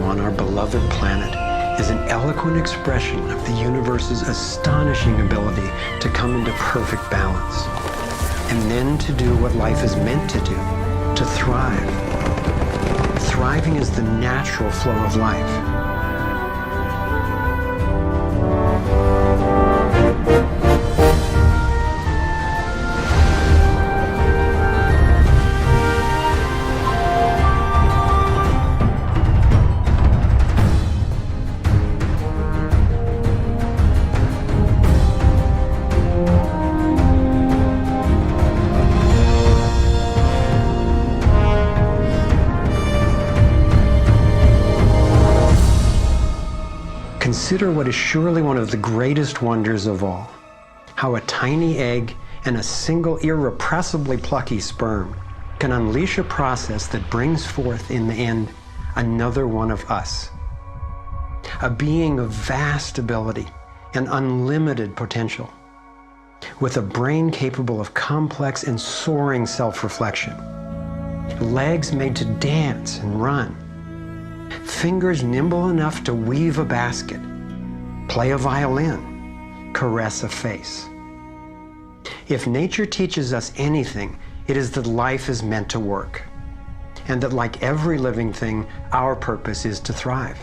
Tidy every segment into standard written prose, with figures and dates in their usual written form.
ecosystem on our beloved planet is an eloquent expression of the universe's astonishing ability to come into perfect balance, and then to do what life is meant to do, to thrive. Thriving is the natural flow of life. Consider what is surely one of the greatest wonders of all, how a tiny egg and a single irrepressibly plucky sperm can unleash a process that brings forth in the end another one of us. A being of vast ability and unlimited potential, with a brain capable of complex and soaring self-reflection, legs made to dance and run, fingers nimble enough to weave a basket, play a violin, caress a face. If nature teaches us anything, it is that life is meant to work, and that like every living thing, our purpose is to thrive.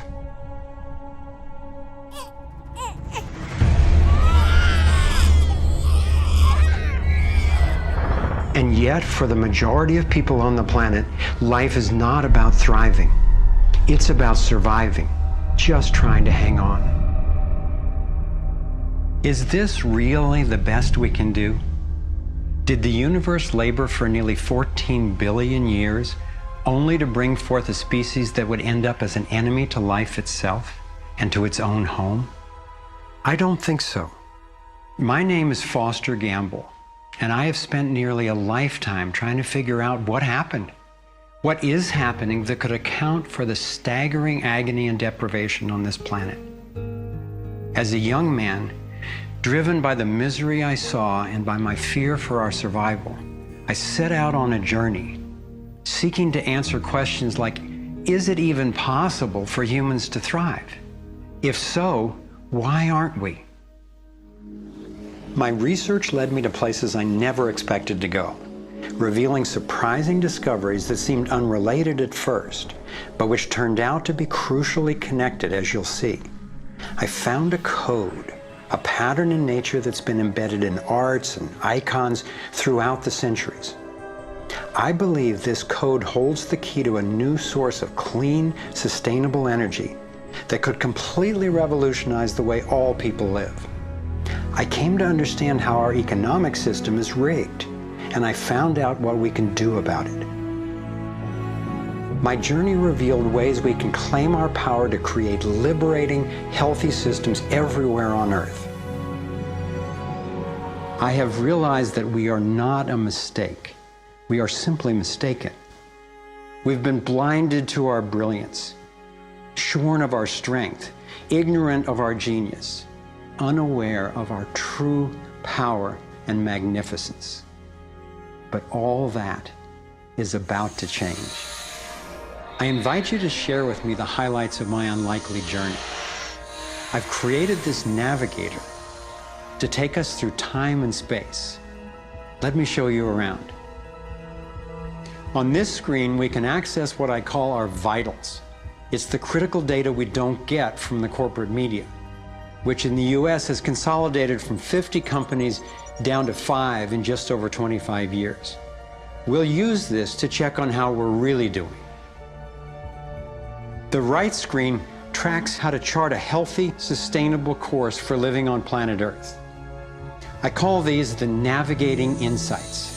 And yet, for the majority of people on the planet, life is not about thriving. It's about surviving, just trying to hang on. Is this really the best we can do? Did the universe labor for nearly 14 billion years only to bring forth a species that would end up as an enemy to life itself and to its own home? I don't think so. My name is Foster Gamble, and I have spent nearly a lifetime trying to figure out what happened. What is happening that could account for the staggering agony and deprivation on this planet? As a young man, driven by the misery I saw and by my fear for our survival, I set out on a journey, seeking to answer questions like, is it even possible for humans to thrive? If so, why aren't we? My research led me to places I never expected to go, revealing surprising discoveries that seemed unrelated at first, but which turned out to be crucially connected, as you'll see. I found a code, a pattern in nature that's been embedded in arts and icons throughout the centuries. I believe this code holds the key to a new source of clean, sustainable energy that could completely revolutionize the way all people live. I came to understand how our economic system is rigged, and I found out what we can do about it. My journey revealed ways we can claim our power to create liberating, healthy systems everywhere on Earth. I have realized that we are not a mistake. We are simply mistaken. We've been blinded to our brilliance, shorn of our strength, ignorant of our genius, unaware of our true power and magnificence. But all that is about to change. I invite you to share with me the highlights of my unlikely journey. I've created this navigator to take us through time and space. Let me show you around. On this screen, we can access what I call our vitals. It's the critical data we don't get from the corporate media, which in the US has consolidated from 50 companies down to 5 in just over 25 years. We'll use this to check on how we're really doing. The right screen tracks how to chart a healthy, sustainable course for living on planet Earth. I call these the navigating insights.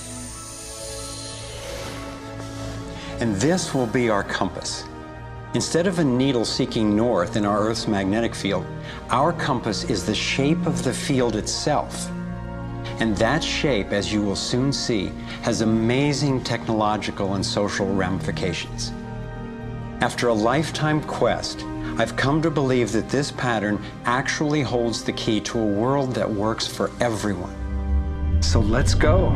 And this will be our compass. Instead of a needle seeking north in our Earth's magnetic field, our compass is the shape of the field itself. And that shape, as you will soon see, has amazing technological and social ramifications. After a lifetime quest, I've come to believe that this pattern actually holds the key to a world that works for everyone. So let's go.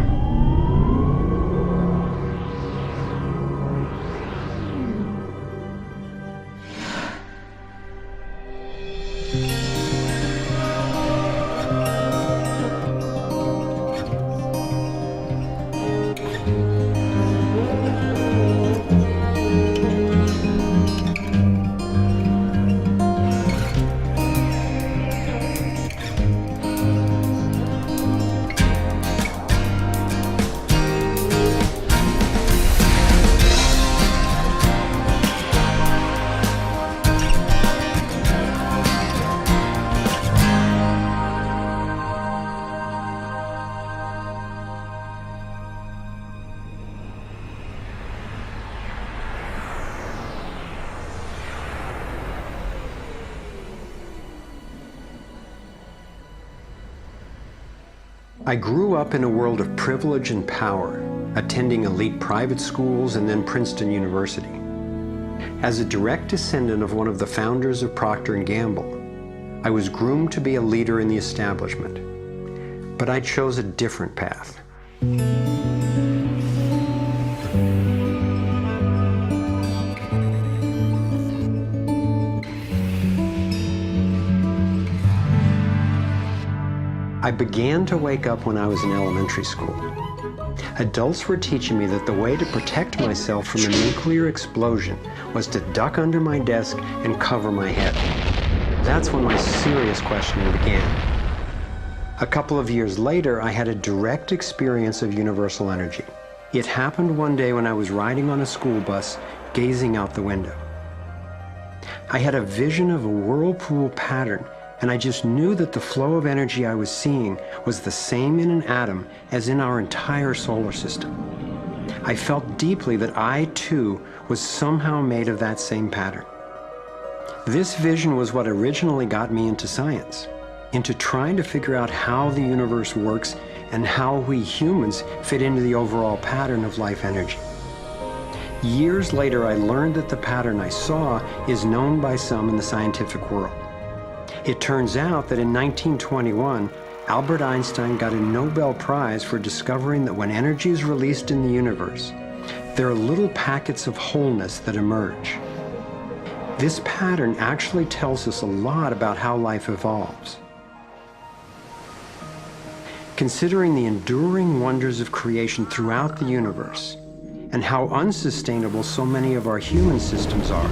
I grew up in a world of privilege and power, attending elite private schools and then Princeton University. As a direct descendant of one of the founders of Procter & Gamble, I was groomed to be a leader in the establishment. But I chose a different path. I began to wake up when I was in elementary school. Adults were teaching me that the way to protect myself from a nuclear explosion was to duck under my desk and cover my head. That's when my serious questioning began. A couple of years later, I had a direct experience of universal energy. It happened one day when I was riding on a school bus, gazing out the window. I had a vision of a whirlpool pattern, and I just knew that the flow of energy I was seeing was the same in an atom as in our entire solar system. I felt deeply that I, too, was somehow made of that same pattern. This vision was what originally got me into science, into trying to figure out how the universe works and how we humans fit into the overall pattern of life energy. Years later, I learned that the pattern I saw is known by some in the scientific world. It turns out that in 1921, Albert Einstein got a Nobel Prize for discovering that when energy is released in the universe, there are little packets of wholeness that emerge. This pattern actually tells us a lot about how life evolves. Considering the enduring wonders of creation throughout the universe, and how unsustainable so many of our human systems are,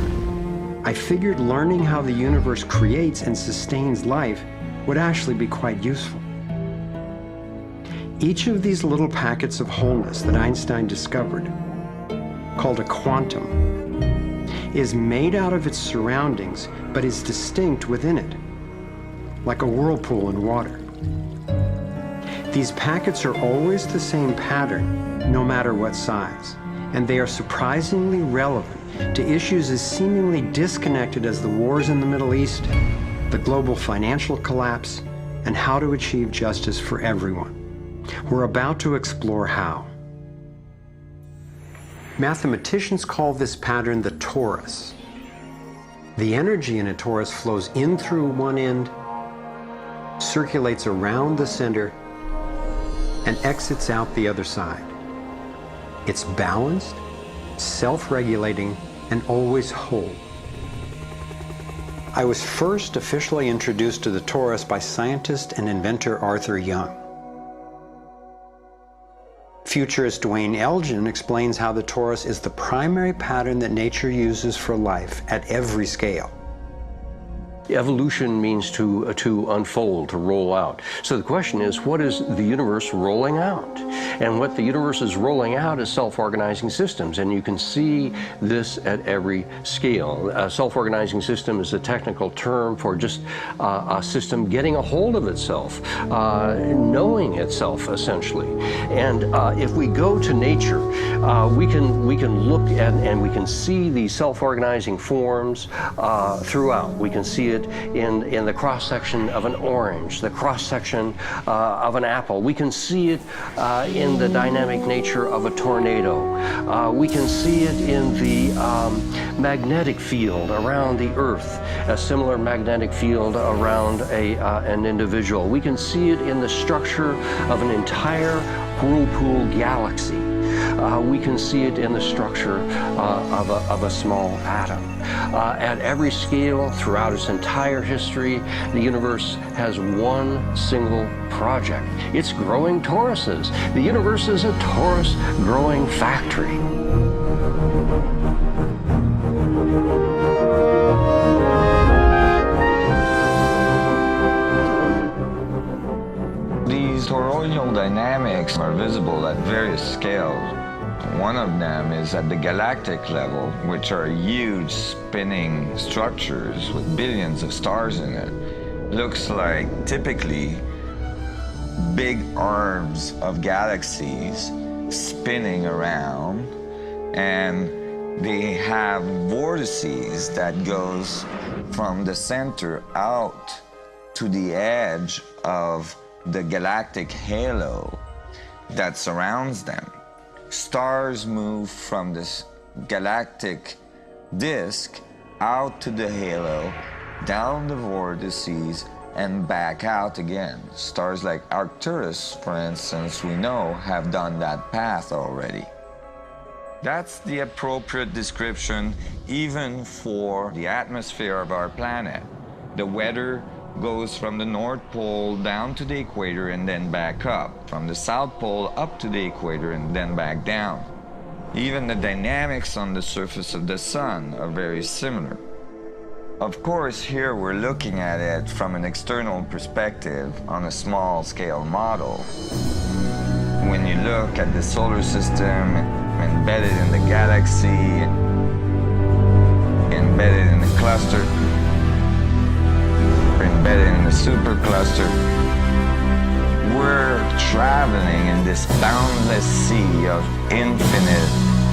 I figured learning how the universe creates and sustains life would actually be quite useful. Each of these little packets of wholeness that Einstein discovered, called a quantum, is made out of its surroundings, but is distinct within it, like a whirlpool in water. These packets are always the same pattern, no matter what size, and they are surprisingly relevant to issues as seemingly disconnected as the wars in the Middle East, the global financial collapse, and how to achieve justice for everyone. We're about to explore how. Mathematicians call this pattern the torus. The energy in a torus flows in through one end, circulates around the center, and exits out the other side. It's balanced, self-regulating, and always whole. I was first officially introduced to the torus by scientist and inventor Arthur Young. Futurist Dwayne Elgin explains how the torus is the primary pattern that nature uses for life at every scale. Evolution means to unfold, to roll out. So the question is, what is the universe rolling out? And what the universe is rolling out is self-organizing systems, and you can see this at every scale. A self-organizing system is a technical term for just a system getting a hold of itself, knowing itself, essentially. And if we go to nature, we can look at and we can see these self-organizing forms throughout. We can see it in the cross-section of an orange, the cross-section of an apple. We can see it in the dynamic nature of a tornado. We can see it in the magnetic field around the Earth, a similar magnetic field around an individual. We can see it in the structure of an entire whirlpool galaxy. we can see it in the structure of a small atom. At every scale, throughout its entire history, the universe has one single project. It's growing toruses. The universe is a torus growing factory. These toroidal dynamics are visible at various scales. One of them is at the galactic level, which are huge spinning structures with billions of stars in it. Looks like typically big arms of galaxies spinning around, and they have vortices that goes from the center out to the edge of the galactic halo that surrounds them. Stars move from this galactic disk out to the halo, down the vortices, and back out again. Stars like Arcturus, for instance, we know have done that path already. That's the appropriate description even for the atmosphere of our planet. The weather goes from the North Pole down to the equator and then back up, from the South Pole up to the equator and then back down. Even the dynamics on the surface of the sun are very similar. Of course, here we're looking at it from an external perspective on a small scale model. When you look at the solar system embedded in the galaxy, embedded in the cluster, embedded in the supercluster, we're traveling in this boundless sea of infinite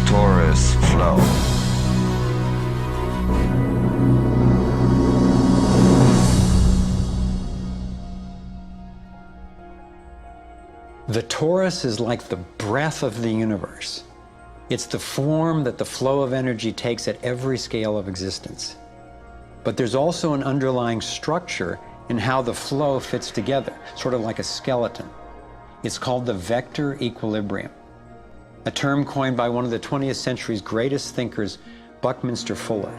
torus flow. The torus is like the breath of the universe. It's the form that the flow of energy takes at every scale of existence. But there's also an underlying structure in how the flow fits together, sort of like a skeleton. It's called the vector equilibrium, a term coined by one of the 20th century's greatest thinkers, Buckminster Fuller.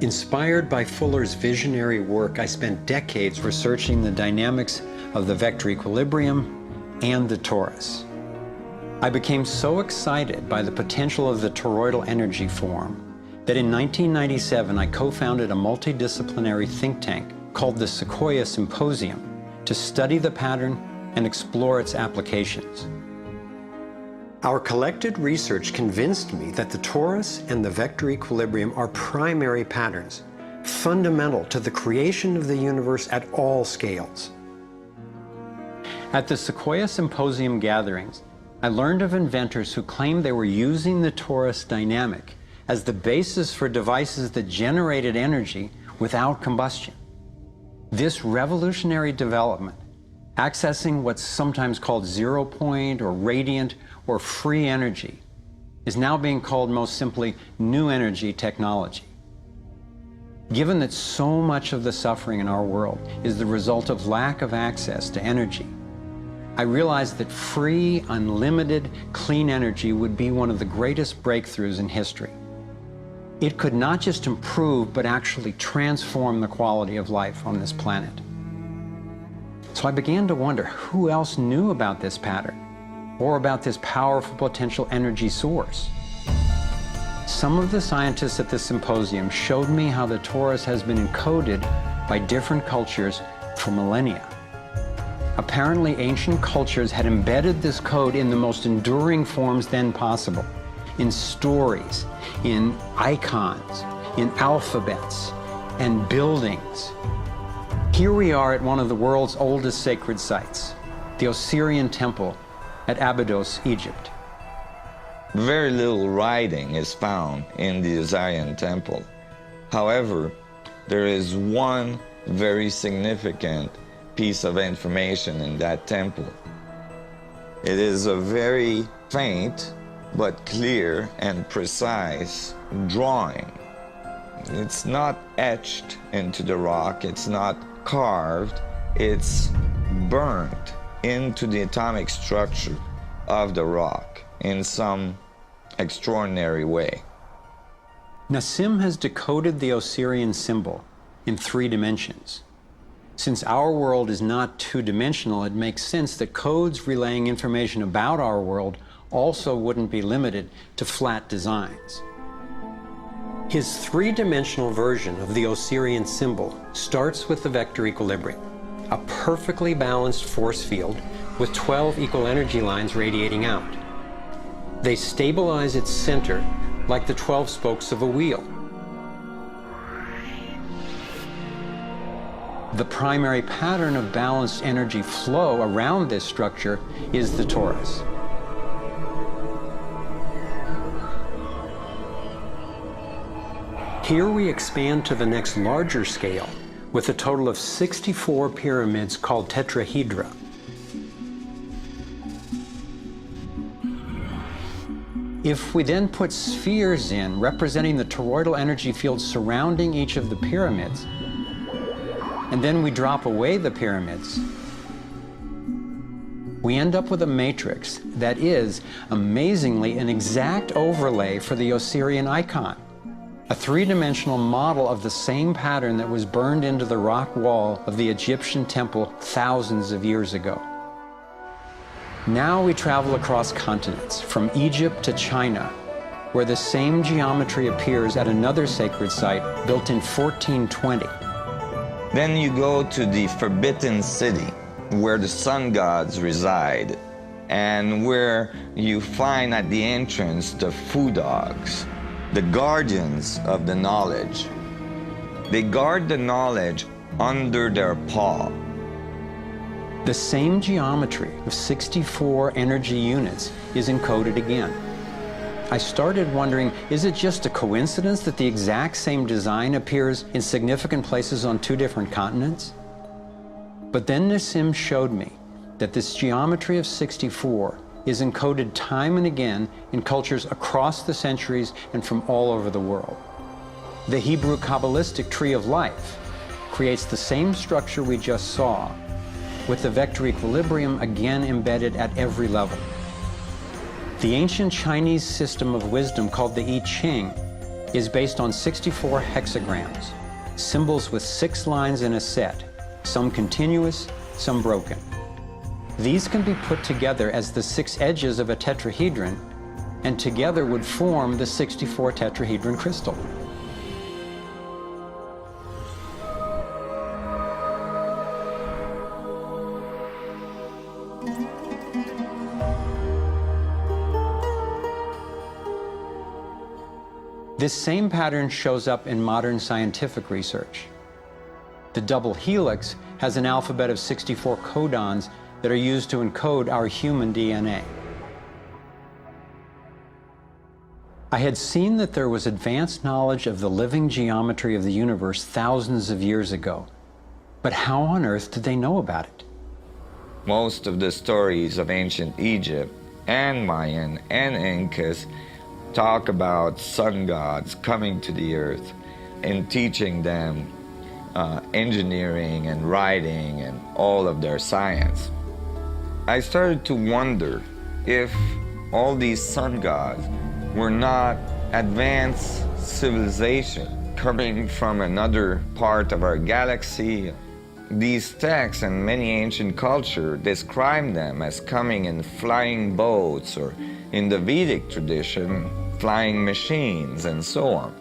Inspired by Fuller's visionary work, I spent decades researching the dynamics of the vector equilibrium and the torus. I became so excited by the potential of the toroidal energy form that in 1997 I co-founded a multidisciplinary think tank called the Sequoia Symposium to study the pattern and explore its applications. Our collected research convinced me that the torus and the vector equilibrium are primary patterns, fundamental to the creation of the universe at all scales. At the Sequoia Symposium gatherings, I learned of inventors who claimed they were using the torus dynamic as the basis for devices that generated energy without combustion. This revolutionary development, accessing what's sometimes called zero point or radiant or free energy, is now being called most simply new energy technology. Given that so much of the suffering in our world is the result of lack of access to energy, I realized that free, unlimited, clean energy would be one of the greatest breakthroughs in history. It could not just improve, but actually transform the quality of life on this planet. So I began to wonder who else knew about this pattern or about this powerful potential energy source. Some of the scientists at the symposium showed me how the torus has been encoded by different cultures for millennia. Apparently, ancient cultures had embedded this code in the most enduring forms then possible, in stories, in icons, in alphabets, and buildings. Here we are at one of the world's oldest sacred sites, the Osirian Temple at Abydos, Egypt. Very little writing is found in the Osirian Temple. However, there is one very significant piece of information in that temple. It is a very faint but clear and precise drawing. It's not etched into the rock, it's not carved, it's burnt into the atomic structure. of the rock in some extraordinary way. Nassim has decoded the Osirian symbol in 3 dimensions. Since our world is not two-dimensional, it makes sense that codes relaying information about our world also wouldn't be limited to flat designs. His 3-dimensional version of the Osirian symbol starts with the vector equilibrium, a perfectly balanced force field with 12 equal energy lines radiating out. They stabilize its center like the 12 spokes of a wheel. The primary pattern of balanced energy flow around this structure is the torus. Here we expand to the next larger scale with a total of 64 pyramids called tetrahedra. If we then put spheres in representing the toroidal energy field surrounding each of the pyramids, and then we drop away the pyramids, we end up with a matrix that is, amazingly, an exact overlay for the Osirian icon, a 3-dimensional model of the same pattern that was burned into the rock wall of the Egyptian temple thousands of years ago. Now we travel across continents, from Egypt to China, where the same geometry appears at another sacred site built in 1420. Then you go to the Forbidden City, where the sun gods reside, and where you find at the entrance the Fu dogs, the guardians of the knowledge. They guard the knowledge under their paw. The same geometry of 64 energy units is encoded again. I started wondering, is it just a coincidence that the exact same design appears in significant places on 2 different continents? But then Nassim showed me that this geometry of 64 is encoded time and again in cultures across the centuries and from all over the world. The Hebrew Kabbalistic tree of life creates the same structure we just saw, with the vector equilibrium again embedded at every level. The ancient Chinese system of wisdom called the I Ching is based on 64 hexagrams, symbols with 6 lines in a set, some continuous, some broken. These can be put together as the 6 edges of a tetrahedron, and together would form the 64 tetrahedron crystal. This same pattern shows up in modern scientific research. The double helix has an alphabet of 64 codons that are used to encode our human DNA. I had seen that there was advanced knowledge of the living geometry of the universe thousands of years ago, but how on earth did they know about it? Most of the stories of ancient Egypt and Mayan and Incas talk about sun gods coming to the earth and teaching them engineering and writing and all of their science. I started to wonder if all these sun gods were not advanced civilization coming from another part of our galaxy. These texts and many ancient cultures describe them as coming in flying boats, or in the Vedic tradition, flying machines, and so on.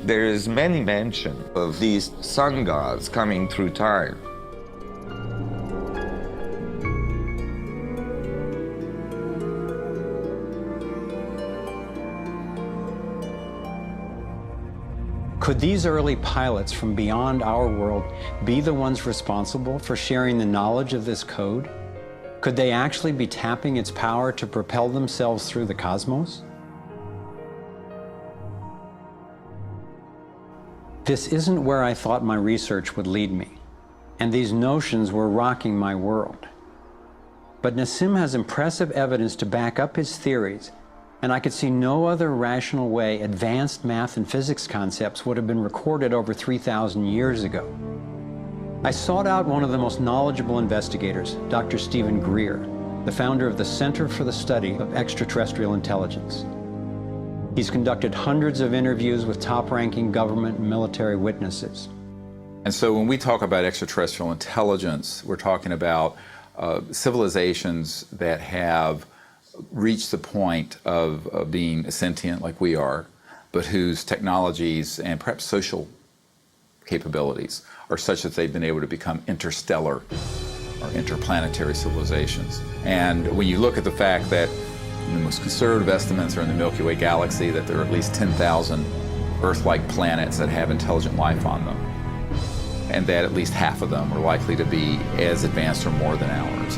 There is many mention of these sun gods coming through time. Could these early pilots from beyond our world be the ones responsible for sharing the knowledge of this code? Could they actually be tapping its power to propel themselves through the cosmos? This isn't where I thought my research would lead me, and these notions were rocking my world. But Nassim has impressive evidence to back up his theories, and I could see no other rational way advanced math and physics concepts would have been recorded over 3,000 years ago. I sought out one of the most knowledgeable investigators, Dr. Stephen Greer, the founder of the Center for the Study of Extraterrestrial Intelligence. He's conducted hundreds of interviews with top-ranking government and military witnesses. And so when we talk about extraterrestrial intelligence, we're talking about civilizations that have reached the point of being sentient like we are, but whose technologies and perhaps social capabilities are such that they've been able to become interstellar or interplanetary civilizations. And when you look at the fact that the most conservative estimates are in the Milky Way galaxy that there are at least 10,000 Earth-like planets that have intelligent life on them, and that at least half of them are likely to be as advanced or more than ours.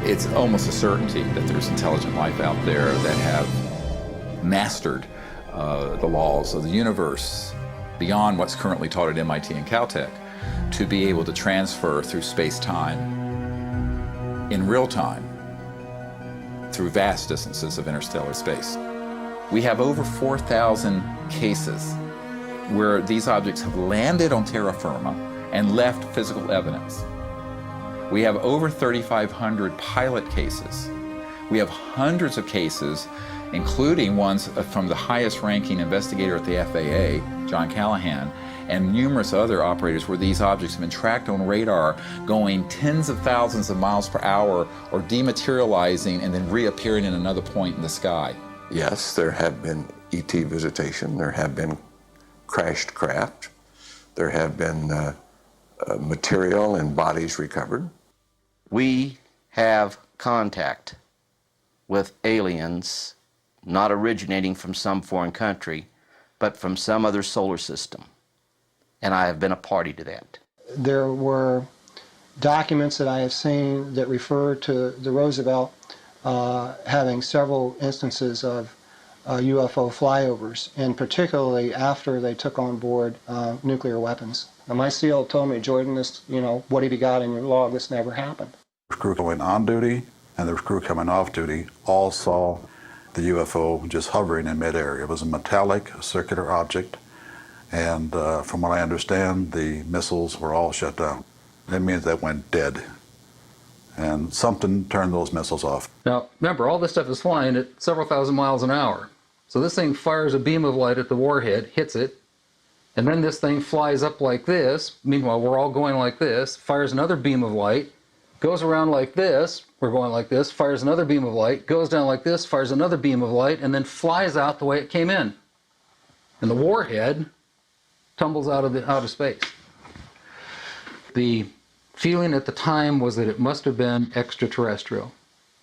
It's almost a certainty that there's intelligent life out there that have mastered the laws of the universe beyond what's currently taught at MIT and Caltech, to be able to transfer through space-time in real time through vast distances of interstellar space. We have over 4,000 cases where these objects have landed on terra firma and left physical evidence. We have over 3,500 pilot cases. We have hundreds of cases, including ones from the highest ranking investigator at the FAA, John Callahan, and numerous other operators where these objects have been tracked on radar going tens of thousands of miles per hour or dematerializing and then reappearing in another point in the sky. Yes, there have been ET visitation, there have been crashed craft, there have been material and bodies recovered. We have contact with aliens not originating from some foreign country, but from some other solar system. And I have been a party to that. There were documents that I have seen that refer to the Roosevelt having several instances of UFO flyovers, and particularly after they took on board nuclear weapons. Now, my SEAL told me, Jordan, this, what have you got in your log? This never happened. The crew going on duty and the crew coming off duty all saw the UFO just hovering in midair. It was a metallic, circular object, and from what I understand, the missiles were all shut down. That means they went dead, and something turned those missiles off. Now, remember, all this stuff is flying at several thousand miles an hour. So this thing fires a beam of light at the warhead, hits it, and then this thing flies up like this. Meanwhile, we're all going like this, fires another beam of light, goes around like this, we're going like this, fires another beam of light, goes down like this, fires another beam of light, and then flies out the way it came in. And the warhead tumbles out of space. The feeling at the time was that it must have been extraterrestrial.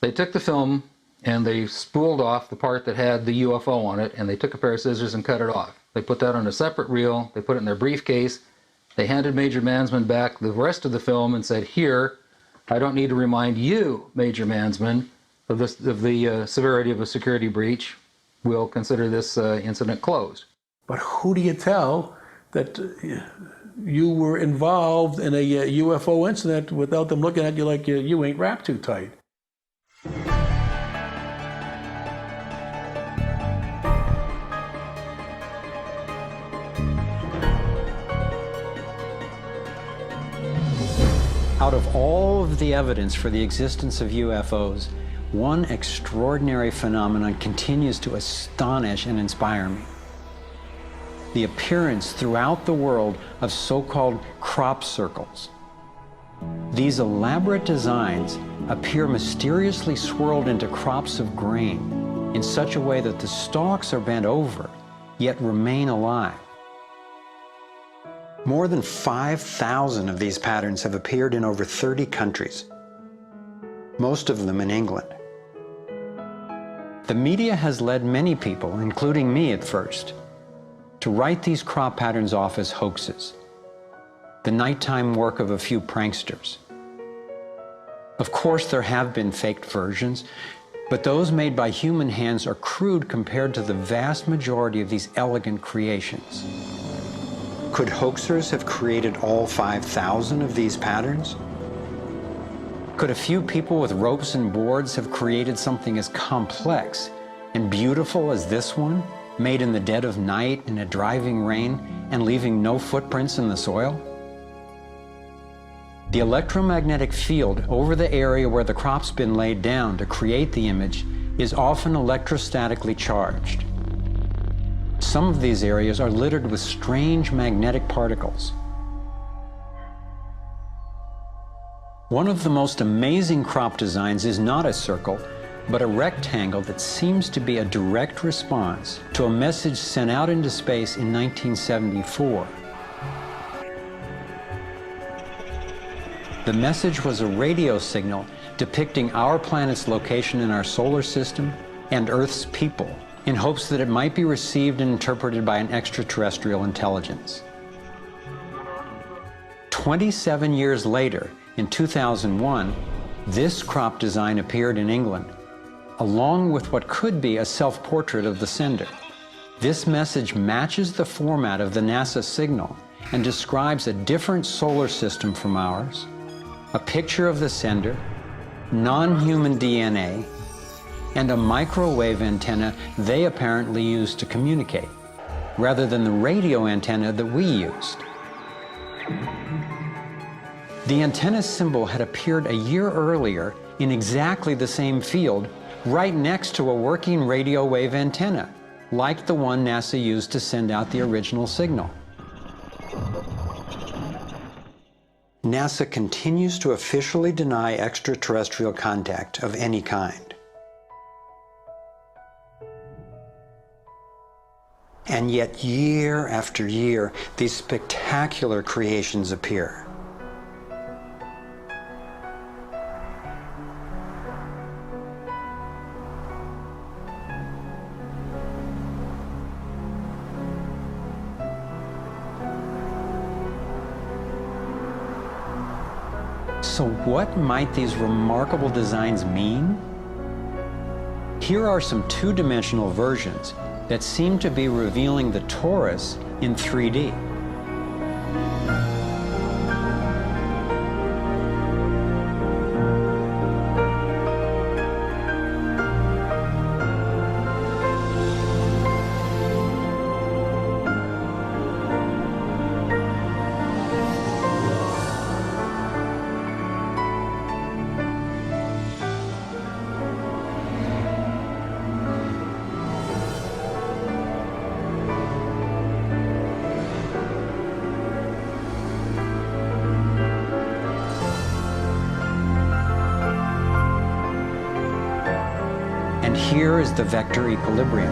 They took the film and they spooled off the part that had the UFO on it, and they took a pair of scissors and cut it off. They put that on a separate reel, they put it in their briefcase, they handed Major Mansman back the rest of the film and said, "Here, I don't need to remind you, Major Mansman, of the severity of a security breach. We'll consider this incident closed." But who do you tell that you were involved in a UFO incident without them looking at you like you ain't wrapped too tight? Out of all of the evidence for the existence of UFOs, one extraordinary phenomenon continues to astonish and inspire me. The appearance throughout the world of so-called crop circles. These elaborate designs appear mysteriously swirled into crops of grain in such a way that the stalks are bent over, yet remain alive. More than 5,000 of these patterns have appeared in over 30 countries, most of them in England. The media has led many people, including me at first, to write these crop patterns off as hoaxes, the nighttime work of a few pranksters. Of course, there have been faked versions, but those made by human hands are crude compared to the vast majority of these elegant creations. Could hoaxers have created all 5,000 of these patterns? Could a few people with ropes and boards have created something as complex and beautiful as this one, made in the dead of night in a driving rain and leaving no footprints in the soil? The electromagnetic field over the area where the crop's been laid down to create the image is often electrostatically charged. Some of these areas are littered with strange magnetic particles. One of the most amazing crop designs is not a circle, but a rectangle that seems to be a direct response to a message sent out into space in 1974. The message was a radio signal depicting our planet's location in our solar system and Earth's people, in hopes that it might be received and interpreted by an extraterrestrial intelligence. 27 years later, in 2001, this crop design appeared in England, along with what could be a self-portrait of the sender. This message matches the format of the NASA signal and describes a different solar system from ours, a picture of the sender, non-human DNA, and a microwave antenna they apparently used to communicate, rather than the radio antenna that we used. The antenna symbol had appeared a year earlier in exactly the same field, right next to a working radio wave antenna, like the one NASA used to send out the original signal. NASA continues to officially deny extraterrestrial contact of any kind. And yet, year after year, these spectacular creations appear. So what might these remarkable designs mean? Here are some two-dimensional versions that seem to be revealing the torus in 3D. And here is the vector equilibrium.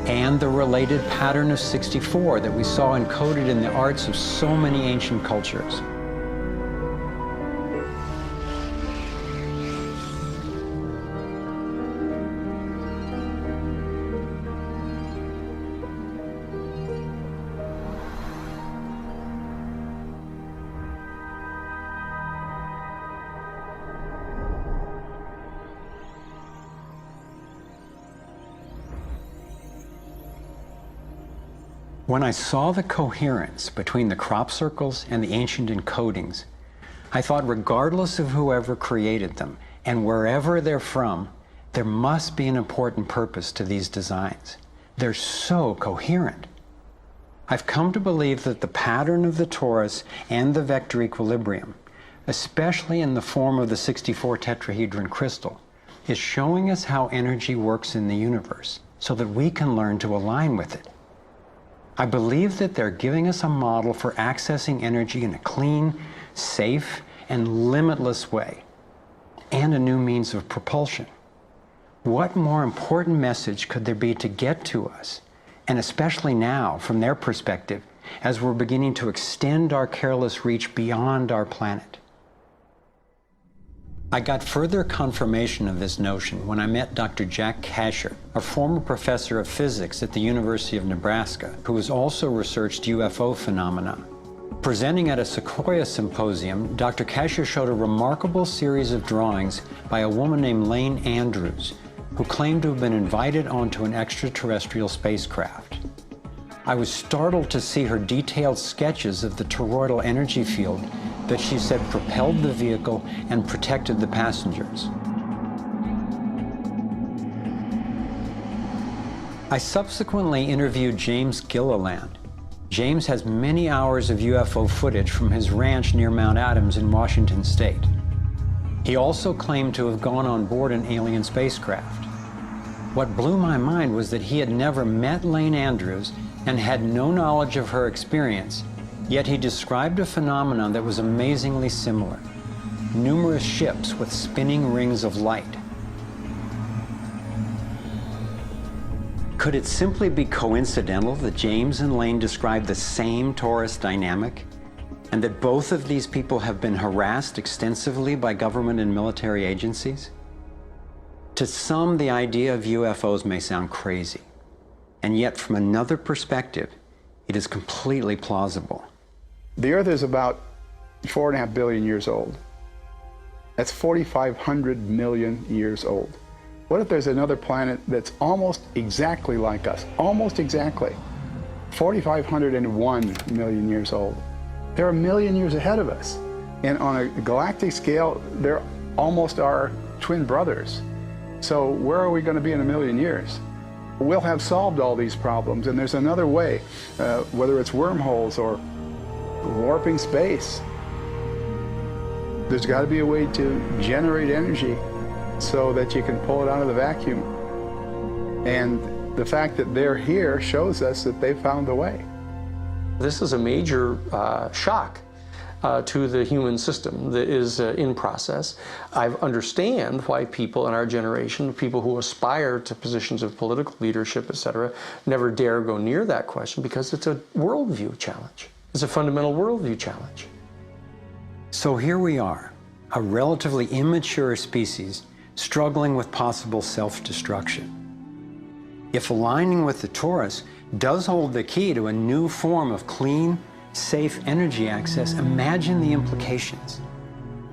And the related pattern of 64 that we saw encoded in the arts of so many ancient cultures. When I saw the coherence between the crop circles and the ancient encodings, I thought regardless of whoever created them and wherever they're from, there must be an important purpose to these designs. They're so coherent. I've come to believe that the pattern of the torus and the vector equilibrium, especially in the form of the 64 tetrahedron crystal, is showing us how energy works in the universe so that we can learn to align with it. I believe that they're giving us a model for accessing energy in a clean, safe, and limitless way, and a new means of propulsion. What more important message could there be to get to us, and especially now, from their perspective, as we're beginning to extend our careless reach beyond our planet? I got further confirmation of this notion when I met Dr. Jack Kasher, a former professor of physics at the University of Nebraska, who has also researched UFO phenomena. Presenting at a Sequoia symposium, Dr. Kasher showed a remarkable series of drawings by a woman named Lane Andrews, who claimed to have been invited onto an extraterrestrial spacecraft. I was startled to see her detailed sketches of the toroidal energy field that she said propelled the vehicle and protected the passengers. I subsequently interviewed James Gilliland. James has many hours of UFO footage from his ranch near Mount Adams in Washington state. He also claimed to have gone on board an alien spacecraft. What blew my mind was that he had never met Lane Andrews and had no knowledge of her experience, yet he described a phenomenon that was amazingly similar: numerous ships with spinning rings of light. Could it simply be coincidental that James and Lane described the same torus dynamic, and that both of these people have been harassed extensively by government and military agencies? To some, the idea of UFOs may sound crazy, and yet from another perspective, it is completely plausible. The Earth is about 4.5 billion years old. That's 4,500 million years old. What if there's another planet that's almost exactly like us? Almost exactly. 4,501 million years old. They're a million years ahead of us. And on a galactic scale, they're almost our twin brothers. So where are we going to be in a million years? We'll have solved all these problems, and there's another way, whether it's wormholes or warping space. There's got to be a way to generate energy so that you can pull it out of the vacuum. And the fact that they're here shows us that they found a way. This is a major shock to the human system that is in process. I understand why people in our generation, people who aspire to positions of political leadership, etc., never dare go near that question, because it's a worldview challenge. It's a fundamental worldview challenge. So here we are, a relatively immature species struggling with possible self-destruction. If aligning with the torus does hold the key to a new form of clean, safe energy access, imagine the implications.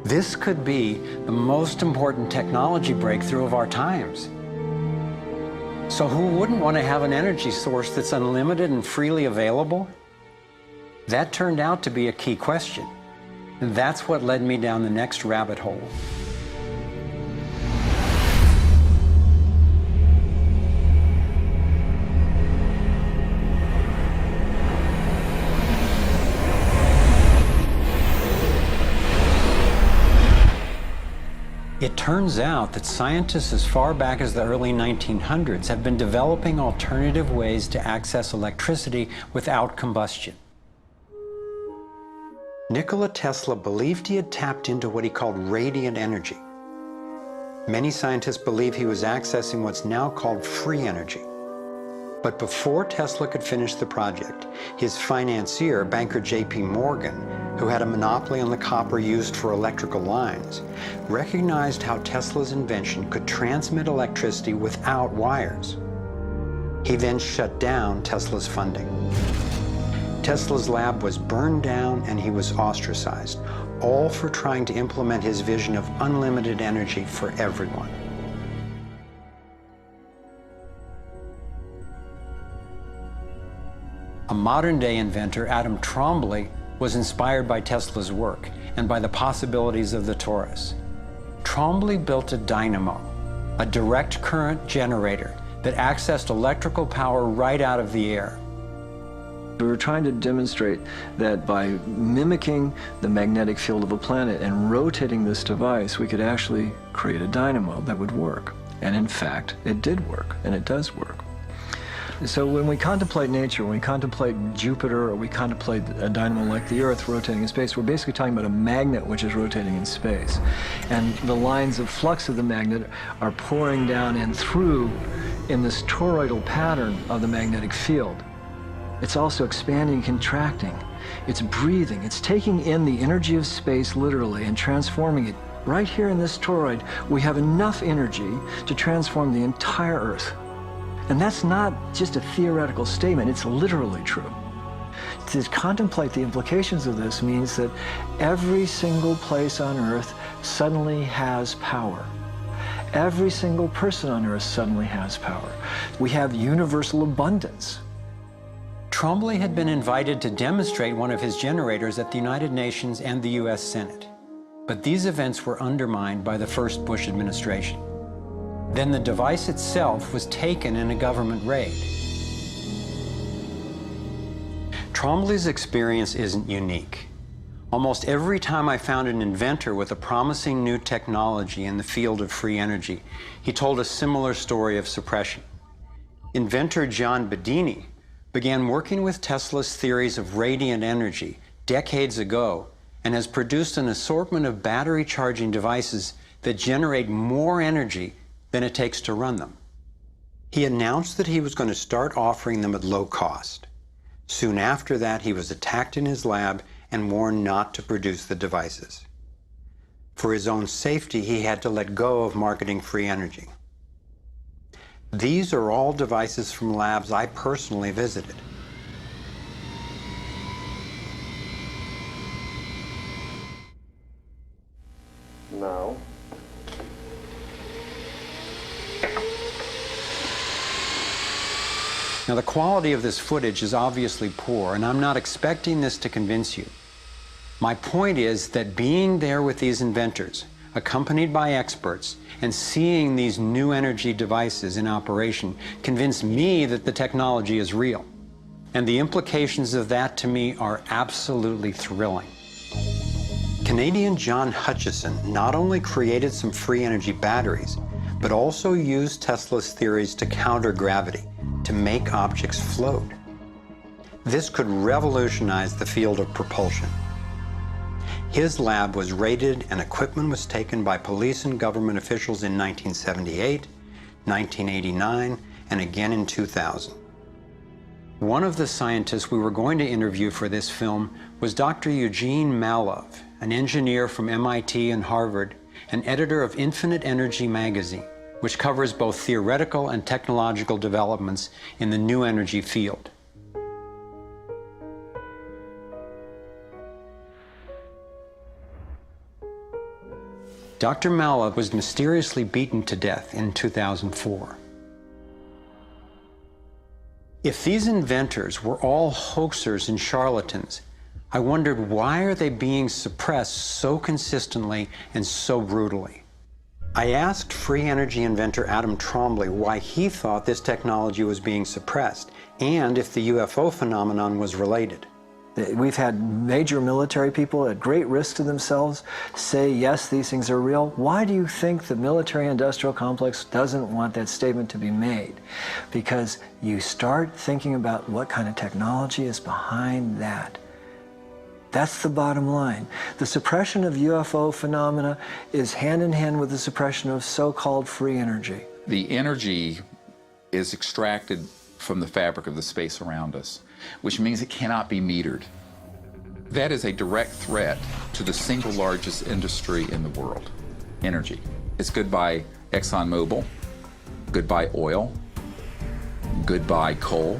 This could be the most important technology breakthrough of our times. So who wouldn't want to have an energy source that's unlimited and freely available? That turned out to be a key question, and that's what led me down the next rabbit hole. It turns out that scientists as far back as the early 1900s have been developing alternative ways to access electricity without combustion. Nikola Tesla believed he had tapped into what he called radiant energy. Many scientists believe he was accessing what's now called free energy. But before Tesla could finish the project, his financier, banker J.P. Morgan, who had a monopoly on the copper used for electrical lines, recognized how Tesla's invention could transmit electricity without wires. He then shut down Tesla's funding. Tesla's lab was burned down and he was ostracized, all for trying to implement his vision of unlimited energy for everyone. A modern-day inventor, Adam Trombley, was inspired by Tesla's work and by the possibilities of the torus. Trombley built a dynamo, a direct current generator that accessed electrical power right out of the air. We were trying to demonstrate that by mimicking the magnetic field of a planet and rotating this device, we could actually create a dynamo that would work. And in fact, it did work, and it does work. So when we contemplate nature, when we contemplate Jupiter, or we contemplate a dynamo like the Earth rotating in space, we're basically talking about a magnet which is rotating in space. And the lines of flux of the magnet are pouring down and through in this toroidal pattern of the magnetic field. It's also expanding and contracting. It's breathing. It's taking in the energy of space literally and transforming it. Right here in this toroid, we have enough energy to transform the entire Earth. And that's not just a theoretical statement, it's literally true. To contemplate the implications of this means that every single place on Earth suddenly has power. Every single person on Earth suddenly has power. We have universal abundance. Trombley had been invited to demonstrate one of his generators at the United Nations and the US Senate. But these events were undermined by the first Bush administration. Then the device itself was taken in a government raid. Trombley's experience isn't unique. Almost every time I found an inventor with a promising new technology in the field of free energy, he told a similar story of suppression. Inventor John Bedini began working with Tesla's theories of radiant energy decades ago and has produced an assortment of battery charging devices that generate more energy than it takes to run them. He announced that he was going to start offering them at low cost. Soon after that, he was attacked in his lab and warned not to produce the devices. For his own safety, he had to let go of marketing free energy. These are all devices from labs I personally visited. No. Now, the quality of this footage is obviously poor, and I'm not expecting this to convince you. My point is that being there with these inventors, accompanied by experts, and seeing these new energy devices in operation convinced me that the technology is real. And the implications of that to me are absolutely thrilling. Canadian John Hutchison not only created some free energy batteries, but also used Tesla's theories to counter gravity, to make objects float. This could revolutionize the field of propulsion. His lab was raided and equipment was taken by police and government officials in 1978, 1989, and again in 2000. One of the scientists we were going to interview for this film was Dr. Eugene Malov, an engineer from MIT and Harvard, and editor of Infinite Energy magazine, which covers both theoretical and technological developments in the new energy field. Dr. Malov was mysteriously beaten to death in 2004. If these inventors were all hoaxers and charlatans, I wondered, why are they being suppressed so consistently and so brutally? I asked free energy inventor Adam Trombley why he thought this technology was being suppressed, and if the UFO phenomenon was related. We've had major military people at great risk to themselves say, yes, these things are real. Why do you think the military-industrial complex doesn't want that statement to be made? Because you start thinking about what kind of technology is behind that. That's the bottom line. The suppression of UFO phenomena is hand in hand with the suppression of so-called free energy. The energy is extracted from the fabric of the space around us, which means it cannot be metered. That is a direct threat to the single largest industry in the world, energy. It's goodbye ExxonMobil, goodbye oil, goodbye coal,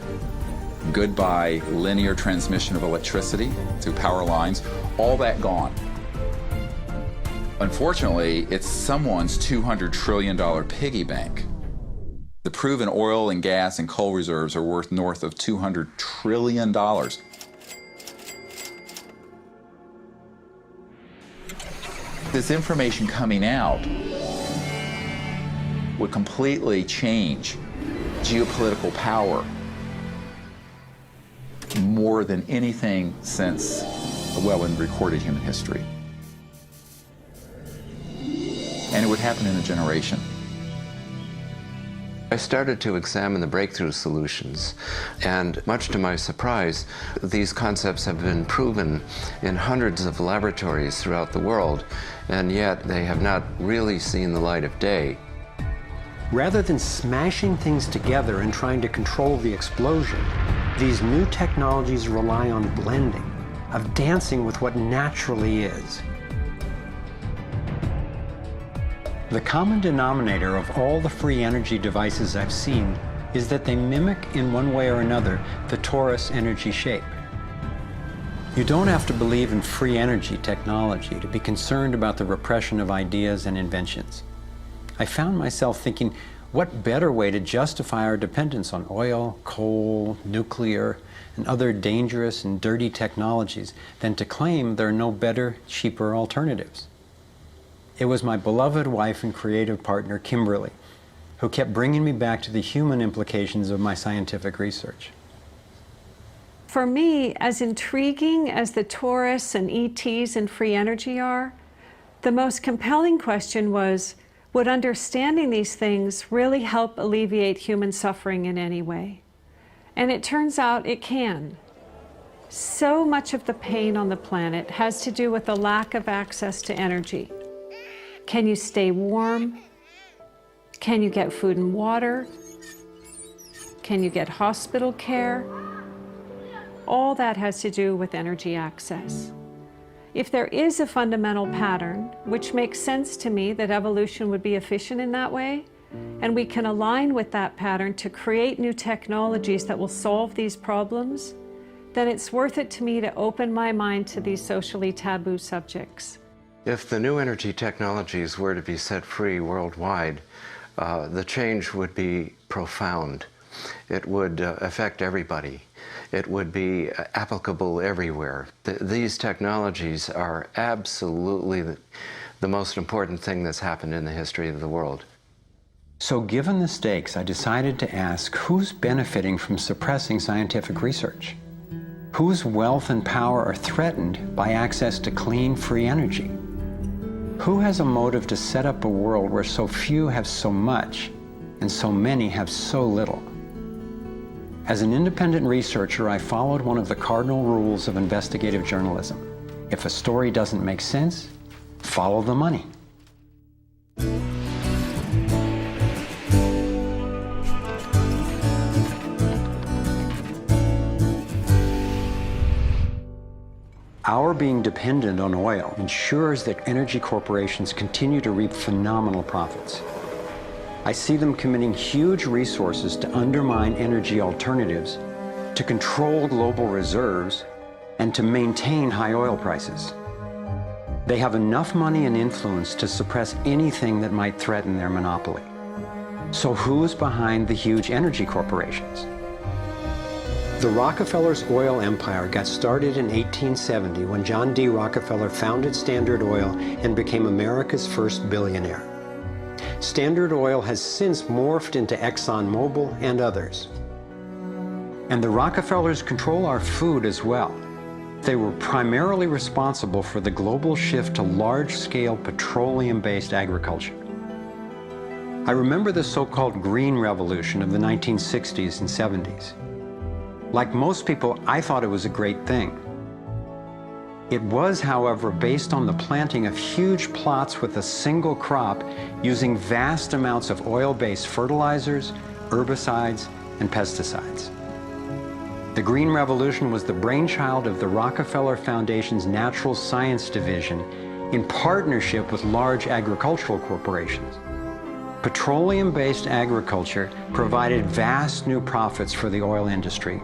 goodbye linear transmission of electricity through power lines, all that gone. Unfortunately, it's someone's $200 trillion piggy bank. The proven oil and gas and coal reserves are worth north of $200 trillion. This information coming out would completely change geopolitical power more than anything since, well, in recorded human history. And it would happen in a generation. I started to examine the breakthrough solutions, and much to my surprise, these concepts have been proven in hundreds of laboratories throughout the world, and yet they have not really seen the light of day. Rather than smashing things together and trying to control the explosion, these new technologies rely on blending, of dancing with what naturally is. The common denominator of all the free energy devices I've seen is that they mimic, in one way or another, the torus energy shape. You don't have to believe in free energy technology to be concerned about the repression of ideas and inventions. I found myself thinking, what better way to justify our dependence on oil, coal, nuclear, and other dangerous and dirty technologies than to claim there are no better, cheaper alternatives? It was my beloved wife and creative partner, Kimberly, who kept bringing me back to the human implications of my scientific research. For me, as intriguing as the Taurus and ETs and free energy are, the most compelling question was, would understanding these things really help alleviate human suffering in any way? And it turns out it can. So much of the pain on the planet has to do with the lack of access to energy. Can you stay warm? Can you get food and water? Can you get hospital care? All that has to do with energy access. If there is a fundamental pattern, which makes sense to me that evolution would be efficient in that way, and we can align with that pattern to create new technologies that will solve these problems, then it's worth it to me to open my mind to these socially taboo subjects. If the new energy technologies were to be set free worldwide, the change would be profound. It would affect everybody. It would be applicable everywhere. These technologies are absolutely the most important thing that's happened in the history of the world. So given the stakes, I decided to ask who's benefiting from suppressing scientific research? Whose wealth and power are threatened by access to clean, free energy? Who has a motive to set up a world where so few have so much and so many have so little? As an independent researcher, I followed one of the cardinal rules of investigative journalism. If a story doesn't make sense, follow the money. Our being dependent on oil ensures that energy corporations continue to reap phenomenal profits. I see them committing huge resources to undermine energy alternatives, to control global reserves, and to maintain high oil prices. They have enough money and influence to suppress anything that might threaten their monopoly. So who's behind the huge energy corporations? The Rockefellers' oil empire got started in 1870 when John D. Rockefeller founded Standard Oil and became America's first billionaire. Standard Oil has since morphed into ExxonMobil and others. And the Rockefellers control our food as well. They were primarily responsible for the global shift to large-scale petroleum-based agriculture. I remember the so-called Green Revolution of the 1960s and 70s. Like most people, I thought it was a great thing. It was, however, based on the planting of huge plots with a single crop using vast amounts of oil-based fertilizers, herbicides, and pesticides. The Green Revolution was the brainchild of the Rockefeller Foundation's Natural Science Division in partnership with large agricultural corporations. Petroleum-based agriculture provided vast new profits for the oil industry,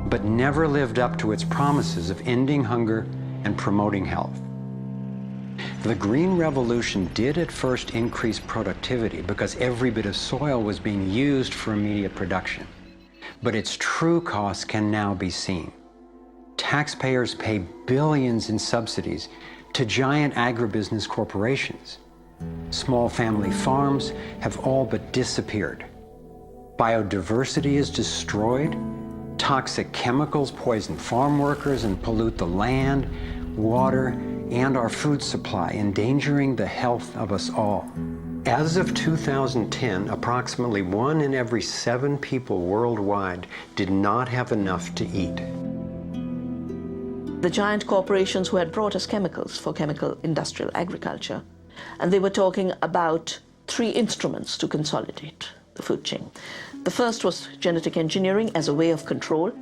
but never lived up to its promises of ending hunger and promoting health. The Green Revolution did at first increase productivity because every bit of soil was being used for immediate production. But its true costs can now be seen. Taxpayers pay billions in subsidies to giant agribusiness corporations. Small family farms have all but disappeared. Biodiversity is destroyed. Toxic chemicals poison farm workers and pollute the land, water, and our food supply, endangering the health of us all. As of 2010, approximately 1 in every 7 people worldwide did not have enough to eat. The giant corporations who had brought us chemicals for chemical industrial agriculture, and they were talking about 3 instruments to consolidate the food chain. The first was genetic engineering as a way of control.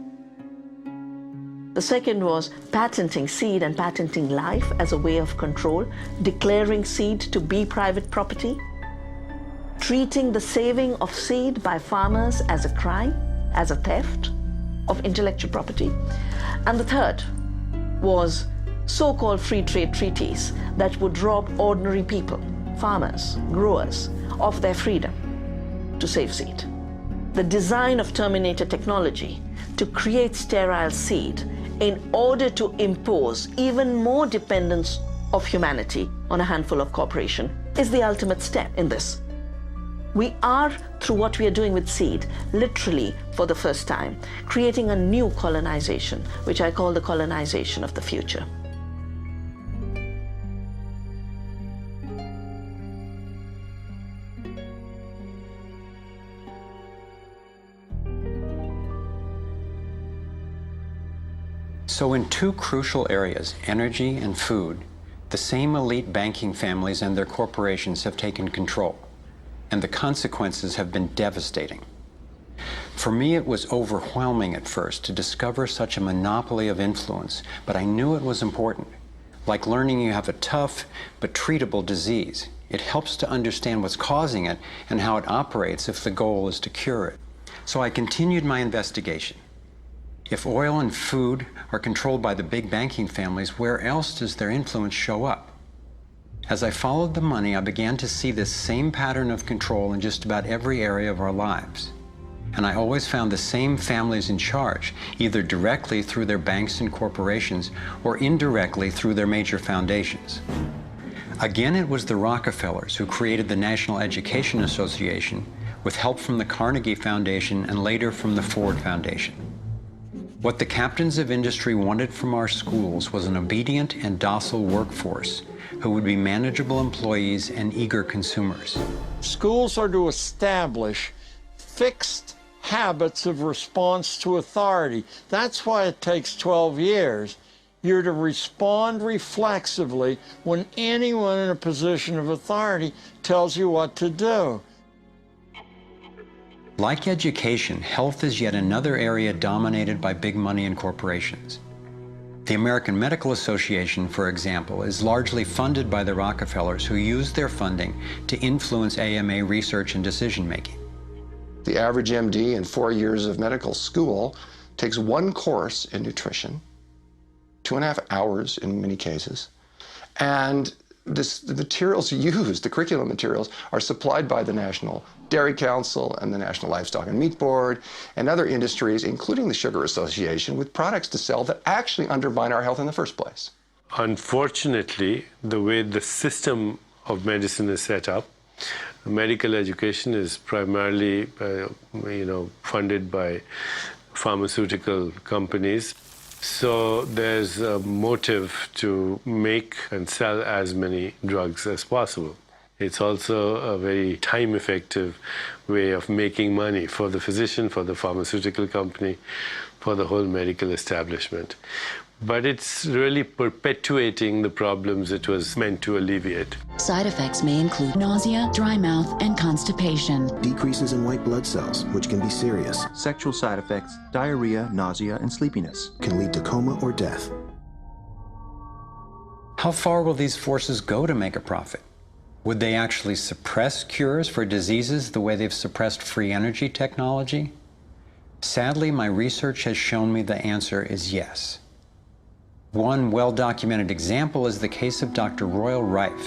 The second was patenting seed and patenting life as a way of control, declaring seed to be private property, treating the saving of seed by farmers as a crime, as a theft of intellectual property. And the third was so-called free trade treaties that would rob ordinary people, farmers, growers, of their freedom to save seed. The design of Terminator technology to create sterile seed in order to impose even more dependence of humanity on a handful of corporations is the ultimate step in this. We are, through what we are doing with seed, literally for the first time, creating a new colonization, which I call the colonization of the future. So in two crucial areas, energy and food, the same elite banking families and their corporations have taken control, and the consequences have been devastating. For me, it was overwhelming at first to discover such a monopoly of influence, but I knew it was important. Like learning you have a tough but treatable disease. It helps to understand what's causing it and how it operates if the goal is to cure it. So I continued my investigation. If oil and food are controlled by the big banking families, where else does their influence show up? As I followed the money, I began to see this same pattern of control in just about every area of our lives. And I always found the same families in charge, either directly through their banks and corporations or indirectly through their major foundations. Again, it was the Rockefellers who created the National Education Association with help from the Carnegie Foundation and later from the Ford Foundation. What the captains of industry wanted from our schools was an obedient and docile workforce who would be manageable employees and eager consumers. Schools are to establish fixed habits of response to authority. That's why it takes 12 years. You're to respond reflexively when anyone in a position of authority tells you what to do. Like education, health is yet another area dominated by big money and corporations. The American Medical Association, for example, is largely funded by the Rockefellers, who use their funding to influence AMA research and decision-making. The average MD in 4 years of medical school takes one course in nutrition, 2.5 hours in many cases, and the materials used, the curriculum materials, are supplied by the National Dairy Council and the National Livestock and Meat Board and other industries, including the Sugar Association, with products to sell that actually undermine our health in the first place. Unfortunately, the way the system of medicine is set up, medical education is primarily, funded by pharmaceutical companies. So there's a motive to make and sell as many drugs as possible. It's also a very time-effective way of making money for the physician, for the pharmaceutical company, for the whole medical establishment. But it's really perpetuating the problems it was meant to alleviate. Side effects may include nausea, dry mouth, and constipation. Decreases in white blood cells, which can be serious. Sexual side effects, diarrhea, nausea, and sleepiness. Can lead to coma or death. How far will these forces go to make a profit? Would they actually suppress cures for diseases the way they've suppressed free energy technology? Sadly, my research has shown me the answer is yes. One well-documented example is the case of Dr. Royal Rife.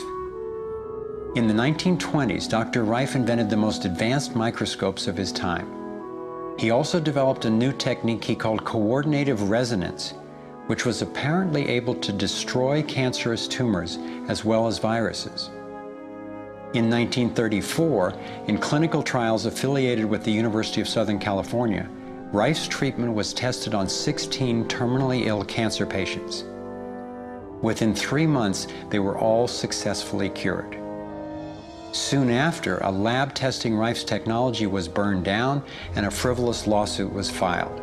In the 1920s, Dr. Rife invented the most advanced microscopes of his time. He also developed a new technique he called coordinative resonance, which was apparently able to destroy cancerous tumors as well as viruses. In 1934, in clinical trials affiliated with the University of Southern California, Rife's treatment was tested on 16 terminally ill cancer patients. Within 3 months, they were all successfully cured. Soon after, a lab testing Rife's technology was burned down and a frivolous lawsuit was filed.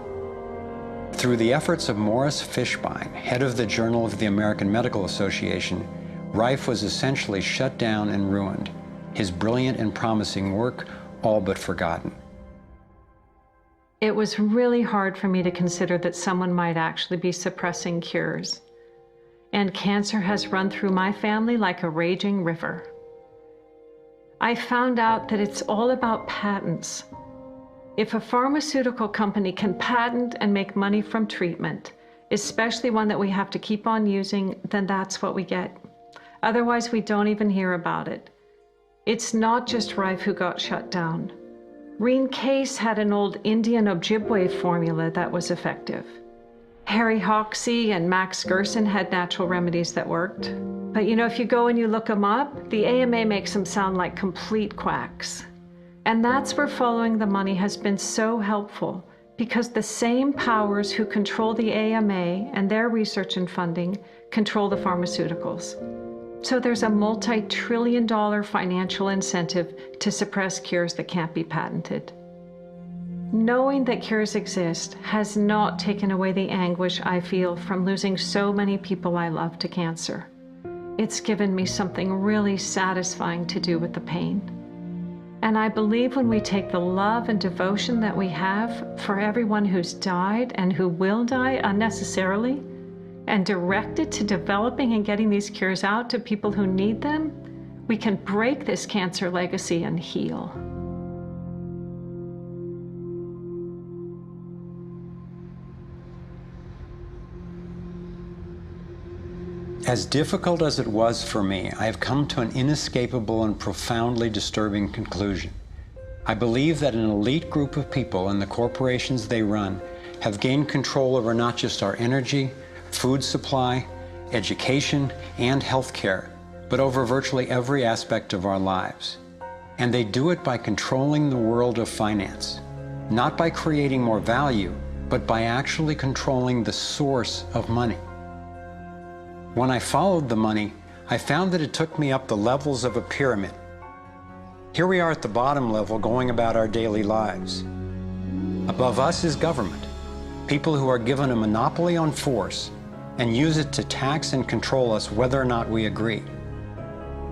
Through the efforts of Morris Fishbein, head of the Journal of the American Medical Association, Rife was essentially shut down and ruined, his brilliant and promising work all but forgotten. It was really hard for me to consider that someone might actually be suppressing cures. And cancer has run through my family like a raging river. I found out that it's all about patents. If a pharmaceutical company can patent and make money from treatment, especially one that we have to keep on using, then that's what we get. Otherwise, we don't even hear about it. It's not just Rife who got shut down. Reen Case had an old Indian Ojibwe formula that was effective. Harry Hoxsey and Max Gerson had natural remedies that worked. But if you go and you look them up, the AMA makes them sound like complete quacks. And that's where following the money has been so helpful, because the same powers who control the AMA and their research and funding control the pharmaceuticals. So there's a multi-trillion-dollar financial incentive to suppress cures that can't be patented. Knowing that cures exist has not taken away the anguish I feel from losing so many people I love to cancer. It's given me something really satisfying to do with the pain. And I believe when we take the love and devotion that we have for everyone who's died and who will die unnecessarily, and direct it to developing and getting these cures out to people who need them, we can break this cancer legacy and heal. As difficult as it was for me, I have come to an inescapable and profoundly disturbing conclusion. I believe that an elite group of people and the corporations they run have gained control over not just our energy, food supply, education, and healthcare, but over virtually every aspect of our lives. And they do it by controlling the world of finance, not by creating more value, but by actually controlling the source of money. When I followed the money, I found that it took me up the levels of a pyramid. Here we are at the bottom level going about our daily lives. Above us is government, people who are given a monopoly on force and use it to tax and control us whether or not we agree.